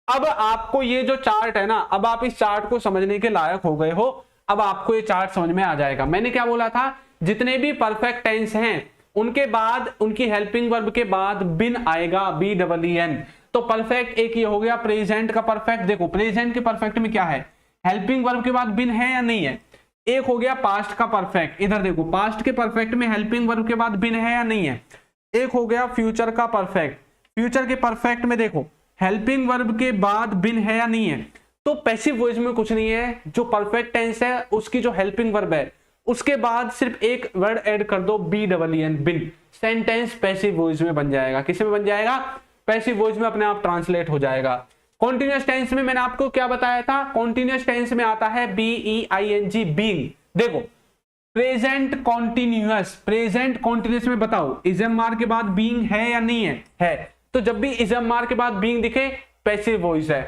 अब आपको ये जो चार्ट है ना, अब आप इस चार्ट को समझने के लायक हो गए हो। अब आपको ये चार्ट समझ में आ जाएगा। मैंने क्या बोला था, जितने भी परफेक्ट टेंस हैं उनके बाद उनकी हेल्पिंग वर्ब के बाद बिन आएगा, BEEN। तो परफेक्ट एक ये हो गया प्रेजेंट का परफेक्ट। देखो प्रेजेंट के परफेक्ट में क्या है, हेल्पिंग वर्ब के बाद बिन है या नहीं है। एक हो गया पास्ट का परफेक्ट, इधर देखो पास्ट के परफेक्ट में हेल्पिंग वर्ब के बाद बिन है या नहीं है। एक हो गया फ्यूचर का परफेक्ट, फ्यूचर के परफेक्ट में देखो हेल्पिंग वर्ब के बाद बिन है या नहीं है। तो पैसिव वॉइस में कुछ नहीं है, जो परफेक्ट टेंस है उसकी जो हेल्पिंग वर्ब है उसके बाद सिर्फ एक वर्ड ऐड कर दो, BEEN, been. Sentence passive voice में बन जाएगा। किस में बन जाएगा? पैसिव वॉइस में अपने आप ट्रांसलेट हो जाएगा। कॉन्टिन्यूअस टेंस में मैंने आपको क्या बताया था, कॉन्टिन्यूअस टेंस में आता है BEING, बीइंग। देखो प्रेजेंट कॉन्टिन्यूअस, प्रेजेंट कॉन्टिन्यूअस में बताओ इजम मार के बाद बीइंग है या नहीं है? है। तो जब भी इजम मार के बाद बीइंग दिखे पैसिव वॉइस है।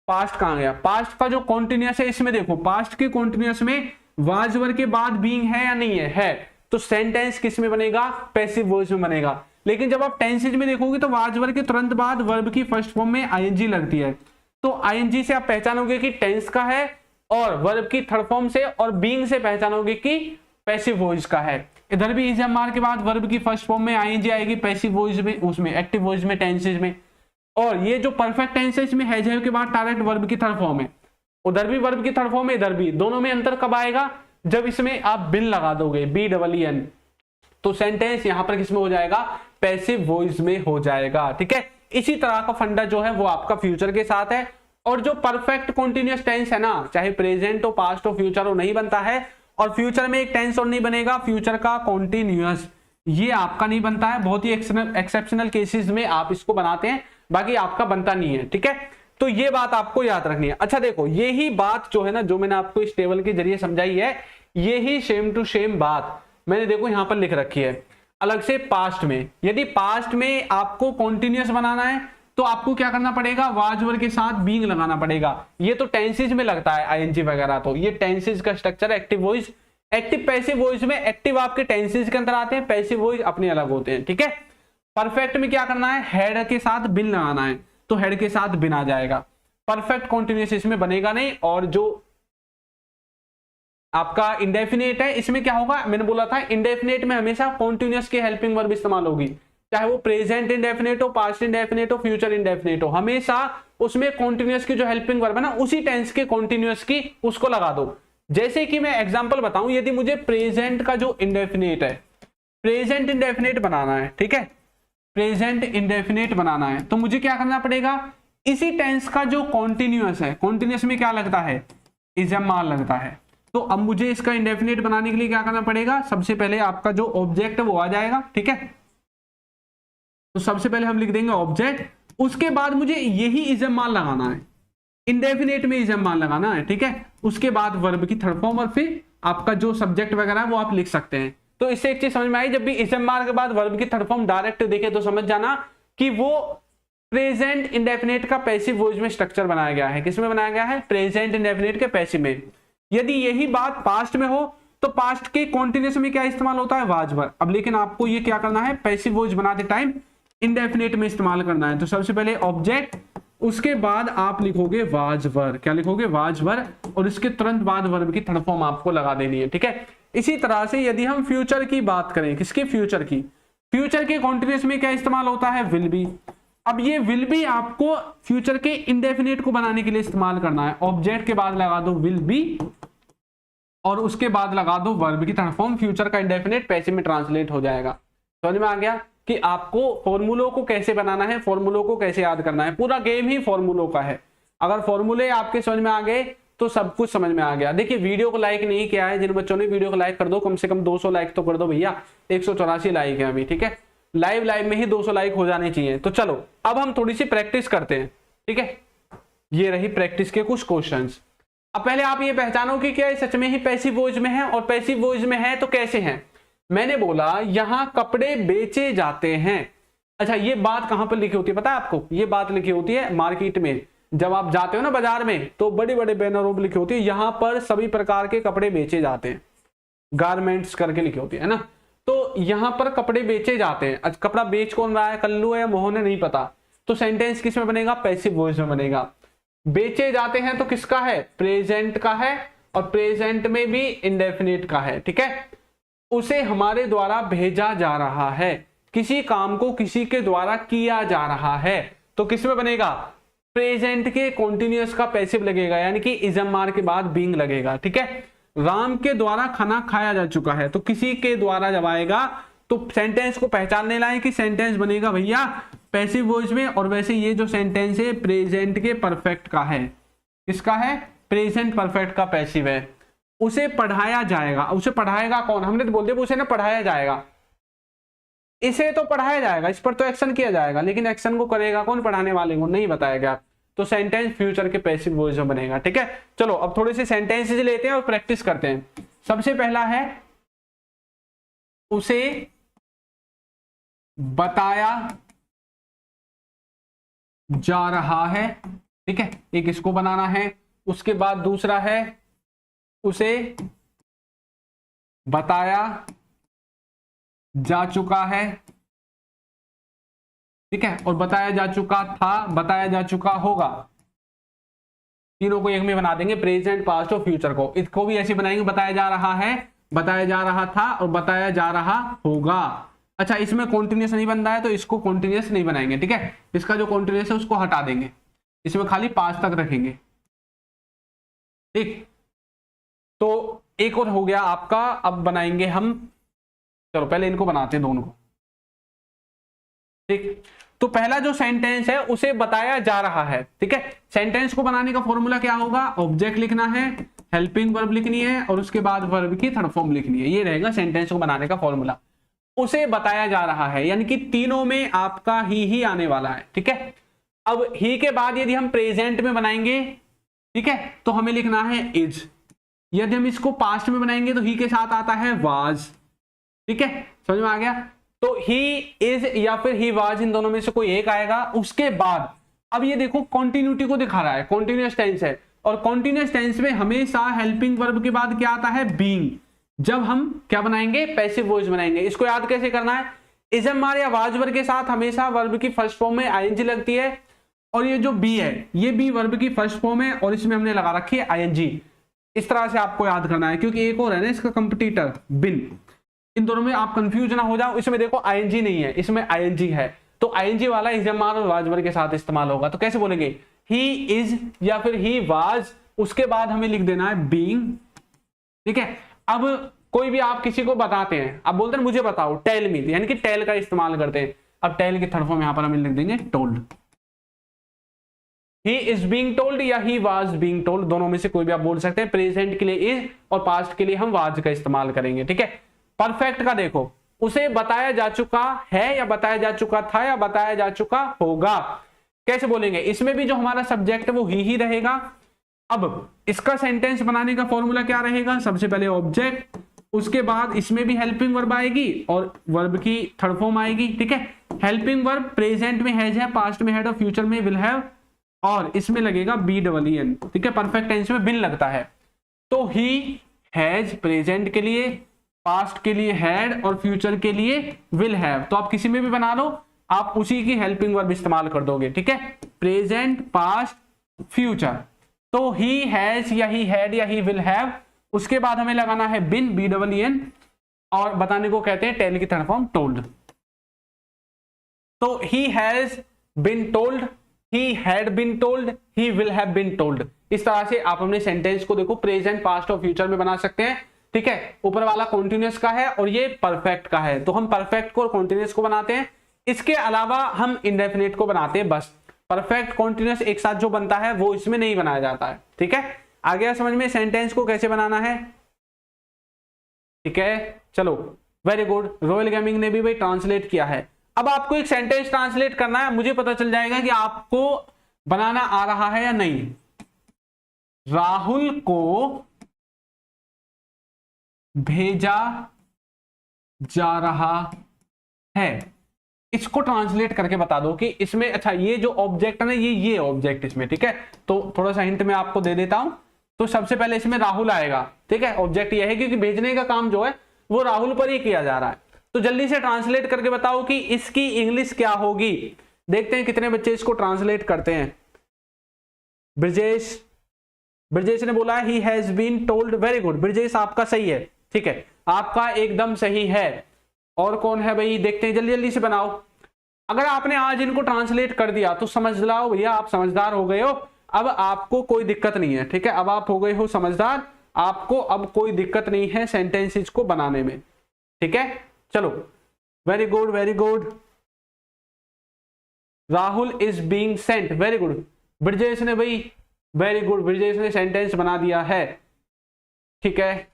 पास्ट कहां गया? पास्ट का जो कॉन्टिन्यूअस है इसमें देखो पास्ट के कॉन्टिन्यूअस में वाज वर्ब के बाद बीइंग है या नहीं है? है। तो सेंटेंस किस में बनेगा? पैसिव वॉइस में बनेगा। लेकिन जब आप टेंसेज में देखोगे तो वाज वर्ब के तुरंत बाद वर्ब की फर्स्ट फॉर्म में ING लगती है। तो ING से आप पहचानोगे कि टेंस का है, और वर्ब की थर्ड फॉर्म से और बीइंग से पहचानोगे कि पैसिव वॉइस का है। इधर भी इज मार के बाद वर्ब की फर्स्ट फॉर्म में ING आएगी पैसिव वॉइस में, उसमें एक्टिव वॉइस में, टेंसेज में। और ये जो परफेक्ट टेंस है इसमें हैज हैव के बाद डायरेक्ट वर्ब की थर्ड फॉर्म है, उधर भी वर्ब की थर्ड फॉर्म है, इधर भी। दोनों में अंतर कब आएगा? जब इसमें आप बिन लगा दोगे, BEEN। तो सेंटेंस यहां पर किसमें हो जाएगा? पैसिव वॉइस में हो जाएगा। ठीक है, इसी तरह का फंडा जो है वो आपका फ्यूचर के साथ है। और जो परफेक्ट कॉन्टिन्यूअस टेंस है ना, चाहे प्रेजेंट हो, पास्ट हो, फ्यूचर हो, नहीं बनता है। और फ्यूचर में एक टेंस और नहीं बनेगा, फ्यूचर का कॉन्टिन्यूअस, ये आपका नहीं बनता है। बहुत ही एक्सेप्शनल केसेस में आप इसको बनाते हैं, बाकी आपका बनता नहीं है। ठीक है, तो ये बात आपको याद रखनी है। अच्छा देखो, यही बात जो है ना, जो मैंने आपको इस टेबल के जरिए समझाई है, यही सेम टू सेम बात मैंने देखो यहां पर लिख रखी है अलग से पास्ट में। यदि पास्ट में आपको कॉन्टिन्यूअस बनाना है तो आपको क्या करना पड़ेगा? वाज वर्ब के साथ बीइंग लगाना पड़ेगा। ये तो टेंसेज में लगता है ING वगैरह, तो ये टेंसेज का स्ट्रक्चर है। Active voice, active passive voice में एक्टिव आपके टेंसेज के अंदर आते हैं, पैसिव वॉइस अपने अलग होते हैं। ठीक है, परफेक्ट में क्या करना है? हेड के साथ बिन लगाना है, तो हेड के साथ बिन आ जाएगा। परफेक्ट कॉन्टिन्यूअस इसमें बनेगा नहीं। और जो आपका इंडेफिनेट है इसमें क्या होगा? मैंने बोला था इंडेफिनेट में हमेशा कॉन्टिन्यूअस की हेल्पिंग वर्ब इस्तेमाल होगी, चाहे वो प्रेजेंट इंडेफिनेट हो, पास्ट इंडेफिनेट हो, फ्यूचर इंडेफिनेट हो, हमेशा उसमें कॉन्टिन्यूअस की जो हेल्पिंग वर्ब है ना, उसी टेंस के कॉन्टिन्यूअस की उसको लगा दो। जैसे कि मैं एग्जांपल बताऊं, यदि मुझे प्रेजेंट का जो इंडेफिनेट है, प्रेजेंट इंडेफिनेट बनाना है, ठीक है, प्रेजेंट इंडेफिनेट बनाना है, तो मुझे क्या करना पड़ेगा? इसी टेंस का जो कॉन्टिन्यूअस है, कॉन्टिन्यूअस में क्या लगता है? इजम मार लगता है। तो अब मुझे इसका इंडेफिनेट बनाने के लिए क्या करना पड़ेगा? सबसे पहले आपका जो ऑब्जेक्ट है वो आ जाएगा। ठीक है, तो सबसे पहले हम लिख देंगे ऑब्जेक्ट, उसके बाद मुझे यही इजम मान लगाना है, इंडेफिनेट में इजम मान लगाना है। ठीक है, उसके बाद वर्ब की थर्ड फॉर्म और फिर आपका जो सब्जेक्ट वगैरह है वो आप लिख सकते हैं। तो इससे एक चीज समझ में आई, जब भी इजम मान के बाद वर्ब की थर्ड फॉर्म डायरेक्ट देखे तो समझ जाना कि वो प्रेजेंट इंडेफिनेट का पैसिव वॉइस में स्ट्रक्चर बनाया गया है। किसमें बनाया गया है? प्रेजेंट इंडेफिनेट के पैसिव में। यदि यही बात पास्ट में हो तो पास्ट के कॉन्टिन्यूअस में क्या इस्तेमाल होता है? Was verb. अब लेकिन आपको ये क्या करना है? पैसिव वॉइस बनाते टाइम इंडेफिनेट में इस्तेमाल करना है। तो सबसे पहले ऑब्जेक्ट, उसके बाद आप लिखोगे वाज वर्ब। क्या लिखोगे? वाज वर्ब, और इसके तुरंत बाद वर्ब की थर्ड फॉर्म आपको लगा देनी है। ठीक है, इसी तरह से यदि हम फ्यूचर की बात करें, किसके? फ्यूचर की। फ्यूचर के कॉन्टिन्यूअस में क्या इस्तेमाल होता है? Will be. अब ये विल बी आपको फ्यूचर के इंडेफिनेट को बनाने के लिए इस्तेमाल करना है। ऑब्जेक्ट के बाद लगा दो विल बी, और उसके बाद लगा दो वर्ब की थर्ड फॉर्म, फ्यूचर का इंडेफिनेट पैसिव में ट्रांसलेट हो जाएगा। समझ में आ गया कि आपको फॉर्मूलों को कैसे बनाना है, फॉर्मूलों को कैसे याद करना है। पूरा गेम ही फॉर्मूलों का है। अगर फॉर्मूले आपके समझ में आ गए तो सब कुछ समझ में आ गया। देखिए, वीडियो को लाइक नहीं किया है, जिन बच्चों ने वीडियो को लाइक कर दो, कम से कम 200 लाइक तो कर दो भैया। 184 लाइक है अभी। ठीक है, लाइव में ही 200 लाइक हो जाने चाहिए। तो चलो अब हम थोड़ी सी प्रैक्टिस करते हैं। ठीक है, ये रही प्रैक्टिस के कुछ क्वेश्चंस। अब पहले आप ये पहचानो कि क्या ये सच में ही पैसिव वॉइस में है, और पैसिव वॉइस में है तो कैसे है। मैंने बोला यहां कपड़े बेचे जाते हैं। अच्छा, ये बात कहां पर लिखी होती है पता है आपको? ये बात लिखी होती है मार्केट में, जब आप जाते हो ना बाजार में तो बड़े बड़े बैनरों पर लिखी होती है यहां पर सभी प्रकार के कपड़े बेचे जाते हैं, गारमेंट्स करके लिखी होती है ना। तो यहां पर कपड़े बेचे जाते हैं। अच्छा, कपड़ा बेच कौन रहा है, कल्लू है या मोहन है, नहीं पता, तो सेंटेंस किस में बनेगा, पैसिव वॉइस में बनेगा। बेचे जाते हैं तो किसका है, प्रेजेंट का है, और प्रेजेंट में भी इंडेफिनिट का है। ठीक है, उसे हमारे द्वारा भेजा जा रहा है, किसी काम को किसी के द्वारा किया जा रहा है, तो किस में बनेगा, प्रेजेंट के कॉन्टिन्यूअस का पैसिव लगेगा, यानी कि इजमार के बाद बीइंग लगेगा। ठीक है, राम के द्वारा खाना खाया जा चुका है, तो किसी के द्वारा जब आएगा तो सेंटेंस को पहचानने लाए कि सेंटेंस बनेगा भैया पैसिव वॉइस में। और वैसे ये जो सेंटेंस है प्रेजेंट के परफेक्ट का है, किसका है, प्रेजेंट परफेक्ट का पैसिव है। उसे पढ़ाया जाएगा, उसे पढ़ाएगा कौन, हमने तो बोल दिया उसे ना पढ़ाया जाएगा, इसे तो पढ़ाया जाएगा, इस पर तो एक्शन किया जाएगा, लेकिन एक्शन को करेगा कौन, पढ़ाने वाले को नहीं बताया गया, तो सेंटेंस फ्यूचर के पैसिव वॉइस में बनेगा। ठीक है, चलो अब थोड़े से सेंटेंसेस लेते हैं और प्रैक्टिस करते हैं। सबसे पहला है उसे बताया जा रहा है। ठीक है, एक इसको बनाना है। उसके बाद दूसरा है उसे बताया जा चुका है। ठीक है, और बताया जा चुका था, बताया जा चुका होगा, तीनों को एक में बना देंगे, प्रेजेंट पास्ट और फ्यूचर को। इसको भी ऐसे बनाएंगे, बताया जा रहा है, बताया जा रहा था और बताया जा रहा होगा। अच्छा, इसमें कॉन्टिन्यूस नहीं बन रहा है तो इसको कॉन्टिन्यूस नहीं बनाएंगे। ठीक है, इसका जो कॉन्टिन्यूस है उसको हटा देंगे, इसमें खाली पास्ट तक रखेंगे। ठीक, तो एक और हो गया आपका। अब बनाएंगे हम, चलो पहले इनको बनाते हैं दोनों को। ठीक, तो पहला जो सेंटेंस है उसे बताया जा रहा है। ठीक है, सेंटेंस को बनाने का फॉर्मूला क्या होगा, ऑब्जेक्ट लिखना है, हेल्पिंग वर्ब लिखनी है और उसके बाद वर्ब की थर्ड फॉर्म लिखनी है। ये रहेगा सेंटेंस को बनाने का फॉर्मूला। उसे बताया जा रहा है यानी कि तीनों में आपका ही आने वाला है। ठीक है, अब ही के बाद यदि हम प्रेजेंट में बनाएंगे, ठीक है, तो हमें लिखना है इज। यदि हम इसको पास्ट में बनाएंगे तो ही के साथ आता है वाज। ठीक है, समझ में आ गया। तो ही इज या फिर ही वाज, इन दोनों में से कोई एक आएगा। उसके बाद अब ये देखो कॉन्टिन्यूटी को दिखा रहा है, कॉन्टिन्यूअस टेंस है, और कॉन्टिन्यूअस टेंस में हमेशा हेल्पिंग वर्ब के बाद क्या आता है, बीइंग। जब हम क्या बनाएंगे, पैसिव वॉइस बनाएंगे। इसको याद कैसे करना है, इजमार या वाज वर्ब के साथ हमेशा वर्ब की फर्स्ट फॉर्म में आईएनजी लगती है, और ये जो बी है ये बी वर्ब की फर्स्ट फॉर्म है और इसमें हमने लगा रखी है आईएनजी। इस तरह से आपको याद करना है, क्योंकि एक और है ना इसका कंपटीटर बिन, इन दोनों में आप कंफ्यूज ना हो जाओ। इसमें देखो आईएनजी नहीं है, इसमें आईएनजी है, तो आईएनजी वाला इजमार और वाज वर्ब के साथ इस्तेमाल होगा। तो कैसे बोलेंगे, ही इज या फिर ही वाज, उसके बाद हमें लिख देना है बीइंग। ठीक है, अब कोई भी आप किसी को बताते हैं, आप बोलते हैं मुझे बताओ, टेल मी, यानी कि टेल का इस्तेमाल करते हैं। अब टेल की थर्ड फॉर्म यहां पर हम लिख देंगे told. He is being told या ही वाज बीइंग टोल्ड, दोनों में से कोई भी आप बोल सकते हैं। प्रेजेंट के लिए इज और पास्ट के लिए हम वाज का इस्तेमाल करेंगे। ठीक है, परफेक्ट का देखो, उसे बताया जा चुका है या बताया जा चुका था या बताया जा चुका होगा, कैसे बोलेंगे। इसमें भी जो हमारा सब्जेक्ट है वो ही रहेगा। अब इसका सेंटेंस बनाने का फॉर्मूला क्या रहेगा, सबसे पहले ऑब्जेक्ट, उसके बाद इसमें भी हेल्पिंग वर्ब आएगी और वर्ब की थर्ड फॉर्म आएगी। ठीक है, हेल्पिंग वर्ब प्रेजेंट में हैज है, पास्ट में हैड और फ्यूचर में विल हैव, और इसमें लगेगा BEEN। ठीक है, परफेक्ट टेंस में बिन लगता है। तो ही हैज प्रेजेंट के लिए, पास्ट के लिए हैड और फ्यूचर के लिए विल हैव। तो आप किसी में भी बना लो, आप उसी की हेल्पिंग वर्ब इस्तेमाल कर दोगे। ठीक है, प्रेजेंट, पास्ट, फ्यूचर। तो ही हैज या ही हैड या ही विल हैव, उसके बाद हमें लगाना है बिन, BEEN, और बताने को कहते हैं टेल की थर्ड फॉर्म टोल्ड। तो he has been told, he had been told, he will have been told। इस तरह से आप अपने सेंटेंस को देखो प्रेजेंट, पास्ट और फ्यूचर में बना सकते हैं। ठीक है, ऊपर वाला कॉन्टिन्यूअस का है और ये परफेक्ट का है, तो हम परफेक्ट को और कॉन्टिन्यूअस को बनाते हैं। इसके अलावा हम इंडेफिनिट को बनाते हैं बस। परफेक्ट कॉन्टिन्यूअस एक साथ जो बनता है वो इसमें नहीं बनाया जाता है। ठीक है, आ गया समझ में सेंटेंस को कैसे बनाना है। ठीक है, चलो वेरी गुड, रॉयल गेमिंग ने भी भाई ट्रांसलेट किया है। अब आपको एक सेंटेंस ट्रांसलेट करना है, मुझे पता चल जाएगा कि आपको बनाना आ रहा है या नहीं? राहुल को भेजा जा रहा है। इसको ट्रांसलेट करके बता दो कि इसमें, अच्छा ये जो ऑब्जेक्ट है ना, ये ऑब्जेक्ट इसमें, ठीक है। तो थोड़ा सा हिंट मैं आपको दे देता हूं। तो सबसे पहले इसमें राहुल आएगा, ठीक है। ऑब्जेक्ट ये है क्योंकि भेजने का काम जो है वो राहुल पर ही किया जा रहा है। तो जल्दी से ट्रांसलेट करके बताओ कि इसकी इंग्लिश क्या होगी। देखते हैं कितने बच्चे इसको ट्रांसलेट करते हैं। ब्रजेश ने बोला he has been told. Very good Brajesh, आपका सही है, ठीक है, आपका एकदम सही है। और कौन है भाई, देखते हैं, जल्दी जल्दी से बनाओ। अगर आपने आज इनको ट्रांसलेट कर दिया तो समझ लाओ भैया आप समझदार हो गए हो। अब आपको कोई दिक्कत नहीं है, ठीक है, अब आप हो गए हो समझदार, आपको अब कोई दिक्कत नहीं है सेंटेंसेस को बनाने में, ठीक है। चलो, very good very good. Rahul is being Saint, very good Brajesh ने भाई, वेरी गुड ब्रजेश ने सेंटेंस बना दिया है, ठीक है,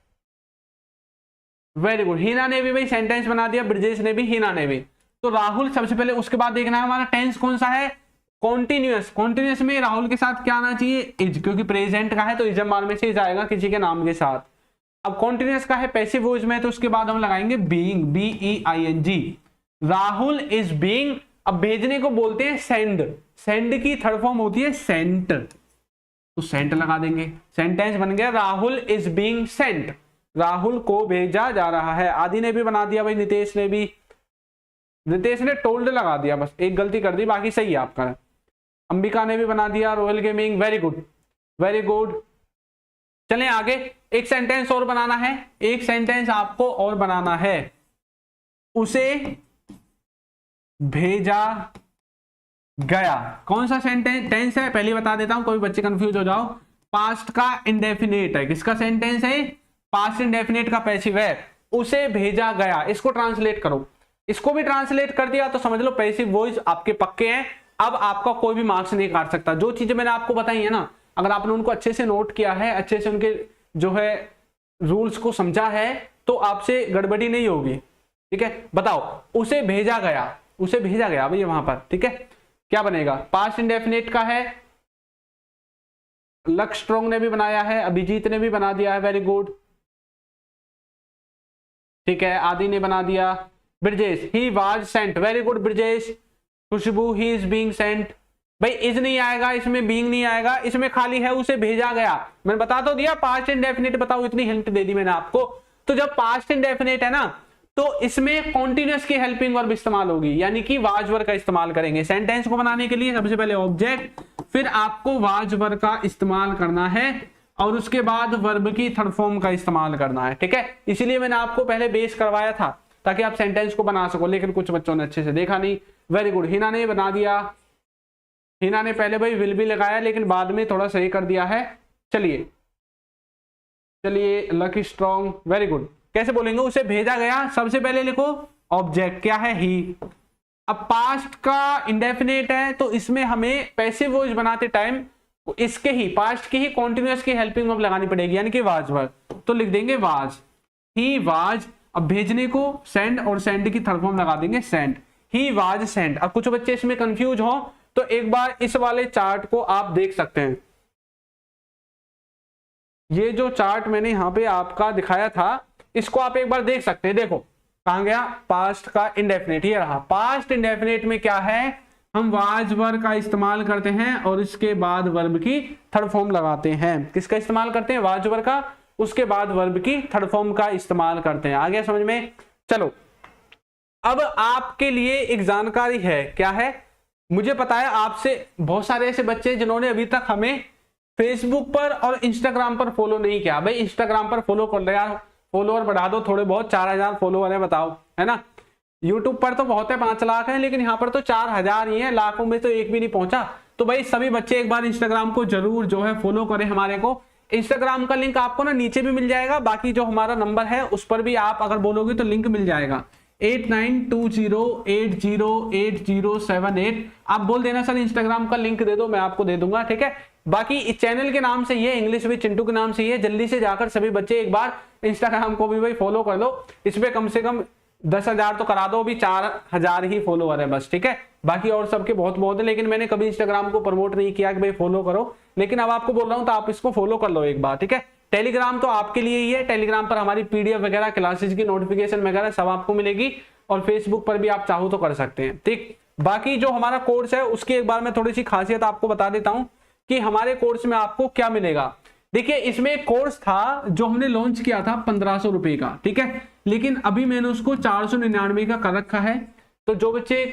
वेरी गुड। हीना ने भी भाई सेंटेंस बना दिया, ब्रजेश ने भी, हीना ने भी। तो राहुल सबसे पहले, उसके बाद देखना है हमारा टेंस कौन सा है, कॉन्टिन्यूअस। कॉन्टिन्यूअस में राहुल के साथ क्या आना चाहिए, इज, क्योंकि प्रेजेंट का है तो इजम बार में से इज आएगा किसी के नाम के साथ। अब कॉन्टिन्यूअस का है पैसिव वॉइस में, तो उसके बाद हम लगाएंगे being, BEING। Rahul is being, अब भेजने को बोलते हैं सेंड, सेंड की थर्ड फॉर्म होती है सेंट, तो सेंट लगा देंगे, सेंटेंस बन गया Rahul is being Saint, Rahul को भेजा जा रहा है। आदि ने भी बना दिया भाई, नितेश ने भी, नितेश ने टोल्ड लगा दिया, बस एक गलती कर दी, बाकी सही है आपका। अंबिका ने भी बना दिया, royal gaming, very good very good. चलें आगे, एक सेंटेंस और बनाना है, एक सेंटेंस आपको और बनाना है। उसे भेजा गया, कौन सा सेंटेंस है पहले बता देता हूं, कोई बच्चे कंफ्यूज हो जाओ। पास्ट का इंडेफिनेट है, किसका सेंटेंस है, पास्ट इंडेफिनेट का पैसिव है। उसे भेजा गया, इसको ट्रांसलेट करो, इसको भी ट्रांसलेट कर दिया तो समझ लो पैसिव वॉइस आपके पक्के हैं। अब आपका कोई भी मार्क्स नहीं काट सकता। जो चीजें मैंने आपको बताई है ना, अगर आपने उनको अच्छे से नोट किया है, अच्छे से उनके जो है रूल्स को समझा है, तो आपसे गड़बड़ी नहीं होगी, ठीक है। बताओ, उसे भेजा गया, उसे भेजा गया भाई वहां पर, ठीक है, क्या बनेगा, पास्ट इंडेफिनेट का है। लक स्ट्रॉन्ग ने भी बनाया है, अभिजीत ने भी बना दिया है, वेरी गुड, ठीक है, आदि ने बना दिया। Brajesh, he was sent, very good Brajesh. Khushbu, he is being sent, भाई इज नहीं आएगा इसमें, बीइंग नहीं आएगा इसमें, खाली है उसे भेजा गया। मैंने बता तो दिया पास्ट इंडेफिनिट, बताओ इतनी हिंट दे दी मैंने आपको। तो जब पास्ट इंडेफिनिट है ना, तो इसमें कॉन्टिन्यूअस की हेल्पिंग वर्ब इस्तेमाल होगी, यानी कि वाज वर्ब का इस्तेमाल करेंगे। सेंटेंस को बनाने के लिए सबसे पहले ऑब्जेक्ट, फिर आपको वाज वर्ब का इस्तेमाल करना है, और उसके बाद वर्ब की थर्ड फॉर्म का इस्तेमाल करना है, ठीक है। इसीलिए मैंने आपको पहले बेस करवाया था ताकि आप सेंटेंस को बना सको, लेकिन कुछ बच्चों ने अच्छे से देखा नहीं। वेरी गुड, हिना ने बना दिया, हिना ने पहले भाई विल भी लगाया लेकिन बाद में थोड़ा सही कर दिया है। चलिए चलिए, लकी स्ट्रॉन्ग, वेरी गुड। कैसे बोलेंगे, उसे भेजा गया, सबसे पहले लिखो ऑब्जेक्ट क्या है, ही। अब पास्ट का इंडेफिनेट है तो इसमें हमें पैसिव वॉइस बनाते टाइम इसके ही, पास्ट की ही कॉन्टिन्यूअस की हेल्पिंग वर्ब लगानी पड़ेगी, यानी कि वाज वर्ब, तो लिख देंगे वाज, ही वाज। अब भेजने को सेंड, और सेंड की थर्ड फॉर्म लगा देंगे सेंड, ही वाज सेंड। अब कुछ बच्चे इसमें कंफ्यूज हो तो एक बार इस वाले चार्ट को आप देख सकते हैं। ये जो चार्ट मैंने यहां पे आपका दिखाया था, इसको आप एक बार देख सकते हैं। देखो कहां गया, पास्ट का इंडेफिनिट, ये रहा। पास्ट इंडेफिनिट में क्या है, हम वाज वर्ब का इस्तेमाल करते हैं और इसके बाद वर्ब की थर्ड फॉर्म लगाते हैं। किसका इस्तेमाल करते हैं, वाज वर्ब का, उसके बाद वर्ब की थर्ड फॉर्म का इस्तेमाल करते हैं। आ गया समझ में। चलो, अब आपके लिए एक जानकारी है, क्या है, मुझे पता है आपसे बहुत सारे ऐसे बच्चे जिन्होंने अभी तक हमें फेसबुक पर और इंस्टाग्राम पर फॉलो नहीं किया। भाई इंस्टाग्राम पर फॉलो कर लो यार, फॉलोअर बढ़ा दो थोड़े बहुत, 4000 फॉलोअर है, बताओ, है ना। यूट्यूब पर तो बहुत है, 5 लाख है, लेकिन यहाँ पर तो 4000 ही है, लाखों में तो एक भी नहीं पहुंचा। तो भाई सभी बच्चे एक बार इंस्टाग्राम को जरूर जो है फॉलो करें हमारे को। इंस्टाग्राम का लिंक आपको ना नीचे भी मिल जाएगा, बाकी जो हमारा नंबर है उस पर भी आप अगर बोलोगे तो लिंक मिल जाएगा, 8920808078। आप बोल देना सर इंस्टाग्राम का लिंक दे दो, मैं आपको दे दूंगा, ठीक है। बाकी इस चैनल के नाम से ये, इंग्लिश विद चिंटू के नाम से ये, जल्दी से जाकर सभी बच्चे एक बार इंस्टाग्राम को भी भाई फॉलो कर लो। इस पे कम से कम 10,000 तो करा दो, अभी 4,000 ही फॉलोअर है बस, ठीक है। बाकी और सबके बहुत बहुत है, लेकिन मैंने कभी इंस्टाग्राम को प्रमोट नहीं किया कि भाई फॉलो करो, लेकिन अब आपको बोल रहा हूं तो आप इसको फॉलो कर लो एक बार, ठीक है। टेलीग्राम तो आपके लिए ही है, टेलीग्राम पर हमारी पीडीएफ वगैरह, क्लासेस की नोटिफिकेशन वगैरह सब आपको मिलेगी, और फेसबुक पर भी आप चाहो तो कर सकते हैं, ठीक। बाकी जो हमारा कोर्स है उसकी एक बार मैं थोड़ी सी खासियत आपको बता देता हूं कि हमारे कोर्स में आपको क्या मिलेगा। देखिए, इसमें एक कोर्स था जो हमने लॉन्च किया था 1500 रुपए का, ठीक है, लेकिन अभी मैंने उसको 499 का कर रखा है। तो जो बच्चे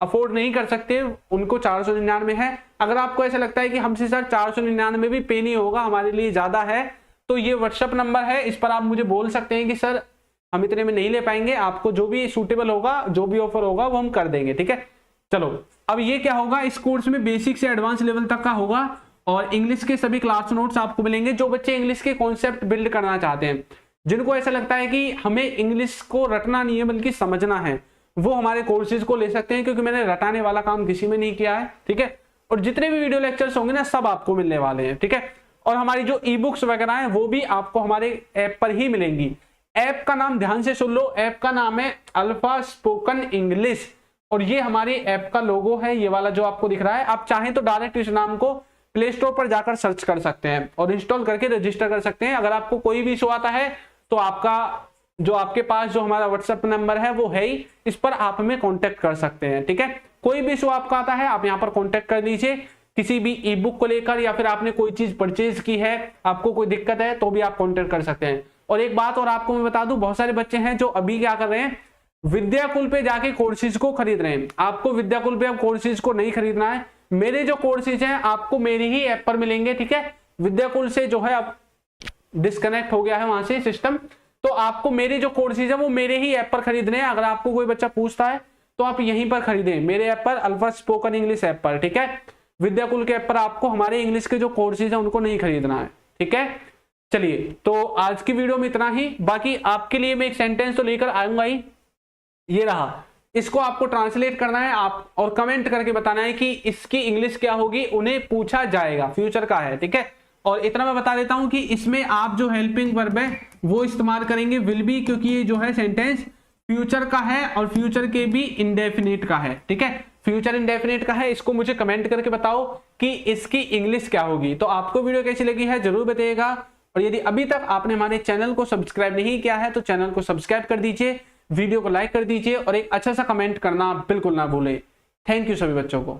अफोर्ड नहीं कर सकते उनको 499 है। अगर आपको ऐसा लगता है कि हमसे सर 499 भी पे नहीं होगा, हमारे लिए ज्यादा है, तो ये व्हाट्सएप नंबर है, इस पर आप मुझे बोल सकते हैं कि सर हम इतने में नहीं ले पाएंगे, आपको जो भी सूटेबल होगा, जो भी ऑफर होगा वो हम कर देंगे, ठीक है। चलो, अब ये क्या होगा, इस कोर्स में बेसिक से एडवांस लेवल तक का होगा, और इंग्लिश के सभी क्लास नोट्स आपको मिलेंगे। जो बच्चे इंग्लिश के कॉन्सेप्ट बिल्ड करना चाहते हैं, जिनको ऐसा लगता है कि हमें इंग्लिश को रटना नहीं है बल्कि समझना है, वो हमारे कोर्सेज को ले सकते हैं, क्योंकि मैंने रटाने वाला काम किसी में नहीं किया है, ठीक है। और जितने भी वीडियो लेक्चर्स होंगे ना, सब आपको मिलने वाले हैं, ठीक है। और हमारी जो ई बुक्स वगैरह हैं वो भी आपको हमारे ऐप पर ही मिलेंगी। ऐप का नाम ध्यान से सुन लो, ऐप का नाम है अल्फा स्पोकन इंग्लिश, और ये हमारी ऐप का लोगो है, ये वाला जो आपको दिख रहा है। आप चाहें तो डायरेक्ट इस नाम को प्ले स्टोर पर जाकर सर्च कर सकते हैं और इंस्टॉल करके रजिस्टर कर सकते हैं। अगर आपको कोई भी इशू आता है तो आपके पास जो हमारा व्हाट्सएप नंबर है वो है ही, इस पर आप हमें कांटेक्ट कर सकते हैं, ठीक है। कोई भी इशू आपका आता है आप यहाँ पर कांटेक्ट कर लीजिए, किसी भी ई बुक को लेकर, या फिर आपने कोई चीज परचेज की है, आपको कोई दिक्कत है तो भी आप कांटेक्ट कर सकते हैं। और एक बात और आपको मैं बता दूं, बहुत सारे बच्चे हैं जो अभी क्या कर रहे हैं, विद्याकुल पे जाके कोर्सेज को खरीद रहे हैं। आपको विद्याकुल पे अब कोर्सेज को नहीं खरीदना है, मेरे जो कोर्सेज हैं आपको मेरी ही ऐप पर मिलेंगे, ठीक है। विद्याकुल से जो है अब डिस्कनेक्ट हो गया है वहां से सिस्टम, तो आपको मेरे जो कोर्सेज है वो मेरे ही ऐप पर खरीदने हैं। अगर आपको कोई बच्चा पूछता है तो आप यहीं पर खरीदें, मेरे ऐप पर, अल्फा स्पोकन इंग्लिश ऐप पर, ठीक है। विद्याकुल के ऐप पर आपको हमारे इंग्लिश के जो कोर्सेज है उनको नहीं खरीदना है, ठीक है। चलिए, तो आज की वीडियो में इतना ही। बाकी आपके लिए मैं एक सेंटेंस तो लेकर आऊंगा ही, ये रहा, इसको आपको ट्रांसलेट करना है आप, और कमेंट करके बताना है कि इसकी इंग्लिश क्या होगी, उन्हें पूछा जाएगा, फ्यूचर का है, ठीक है। और इतना मैं बता देता हूं कि इसमें आप जो हेल्पिंग वर्ब है वो इस्तेमाल करेंगे विल बी, क्योंकि ये जो है सेंटेंस फ्यूचर का है और फ्यूचर के भी इंडेफिनिट का है, ठीक है। फ्यूचर इंडेफिनिट का है, इसको मुझे कमेंट करके बताओ कि इसकी इंग्लिश क्या होगी। तो आपको वीडियो कैसी लगी है जरूर बताइएगा, और यदि अभी तक आपने हमारे चैनल को सब्सक्राइब नहीं किया है तो चैनल को सब्सक्राइब कर दीजिए, वीडियो को लाइक कर दीजिए, और एक अच्छा सा कमेंट करना बिल्कुल ना भूले। थैंक यू सभी बच्चों को।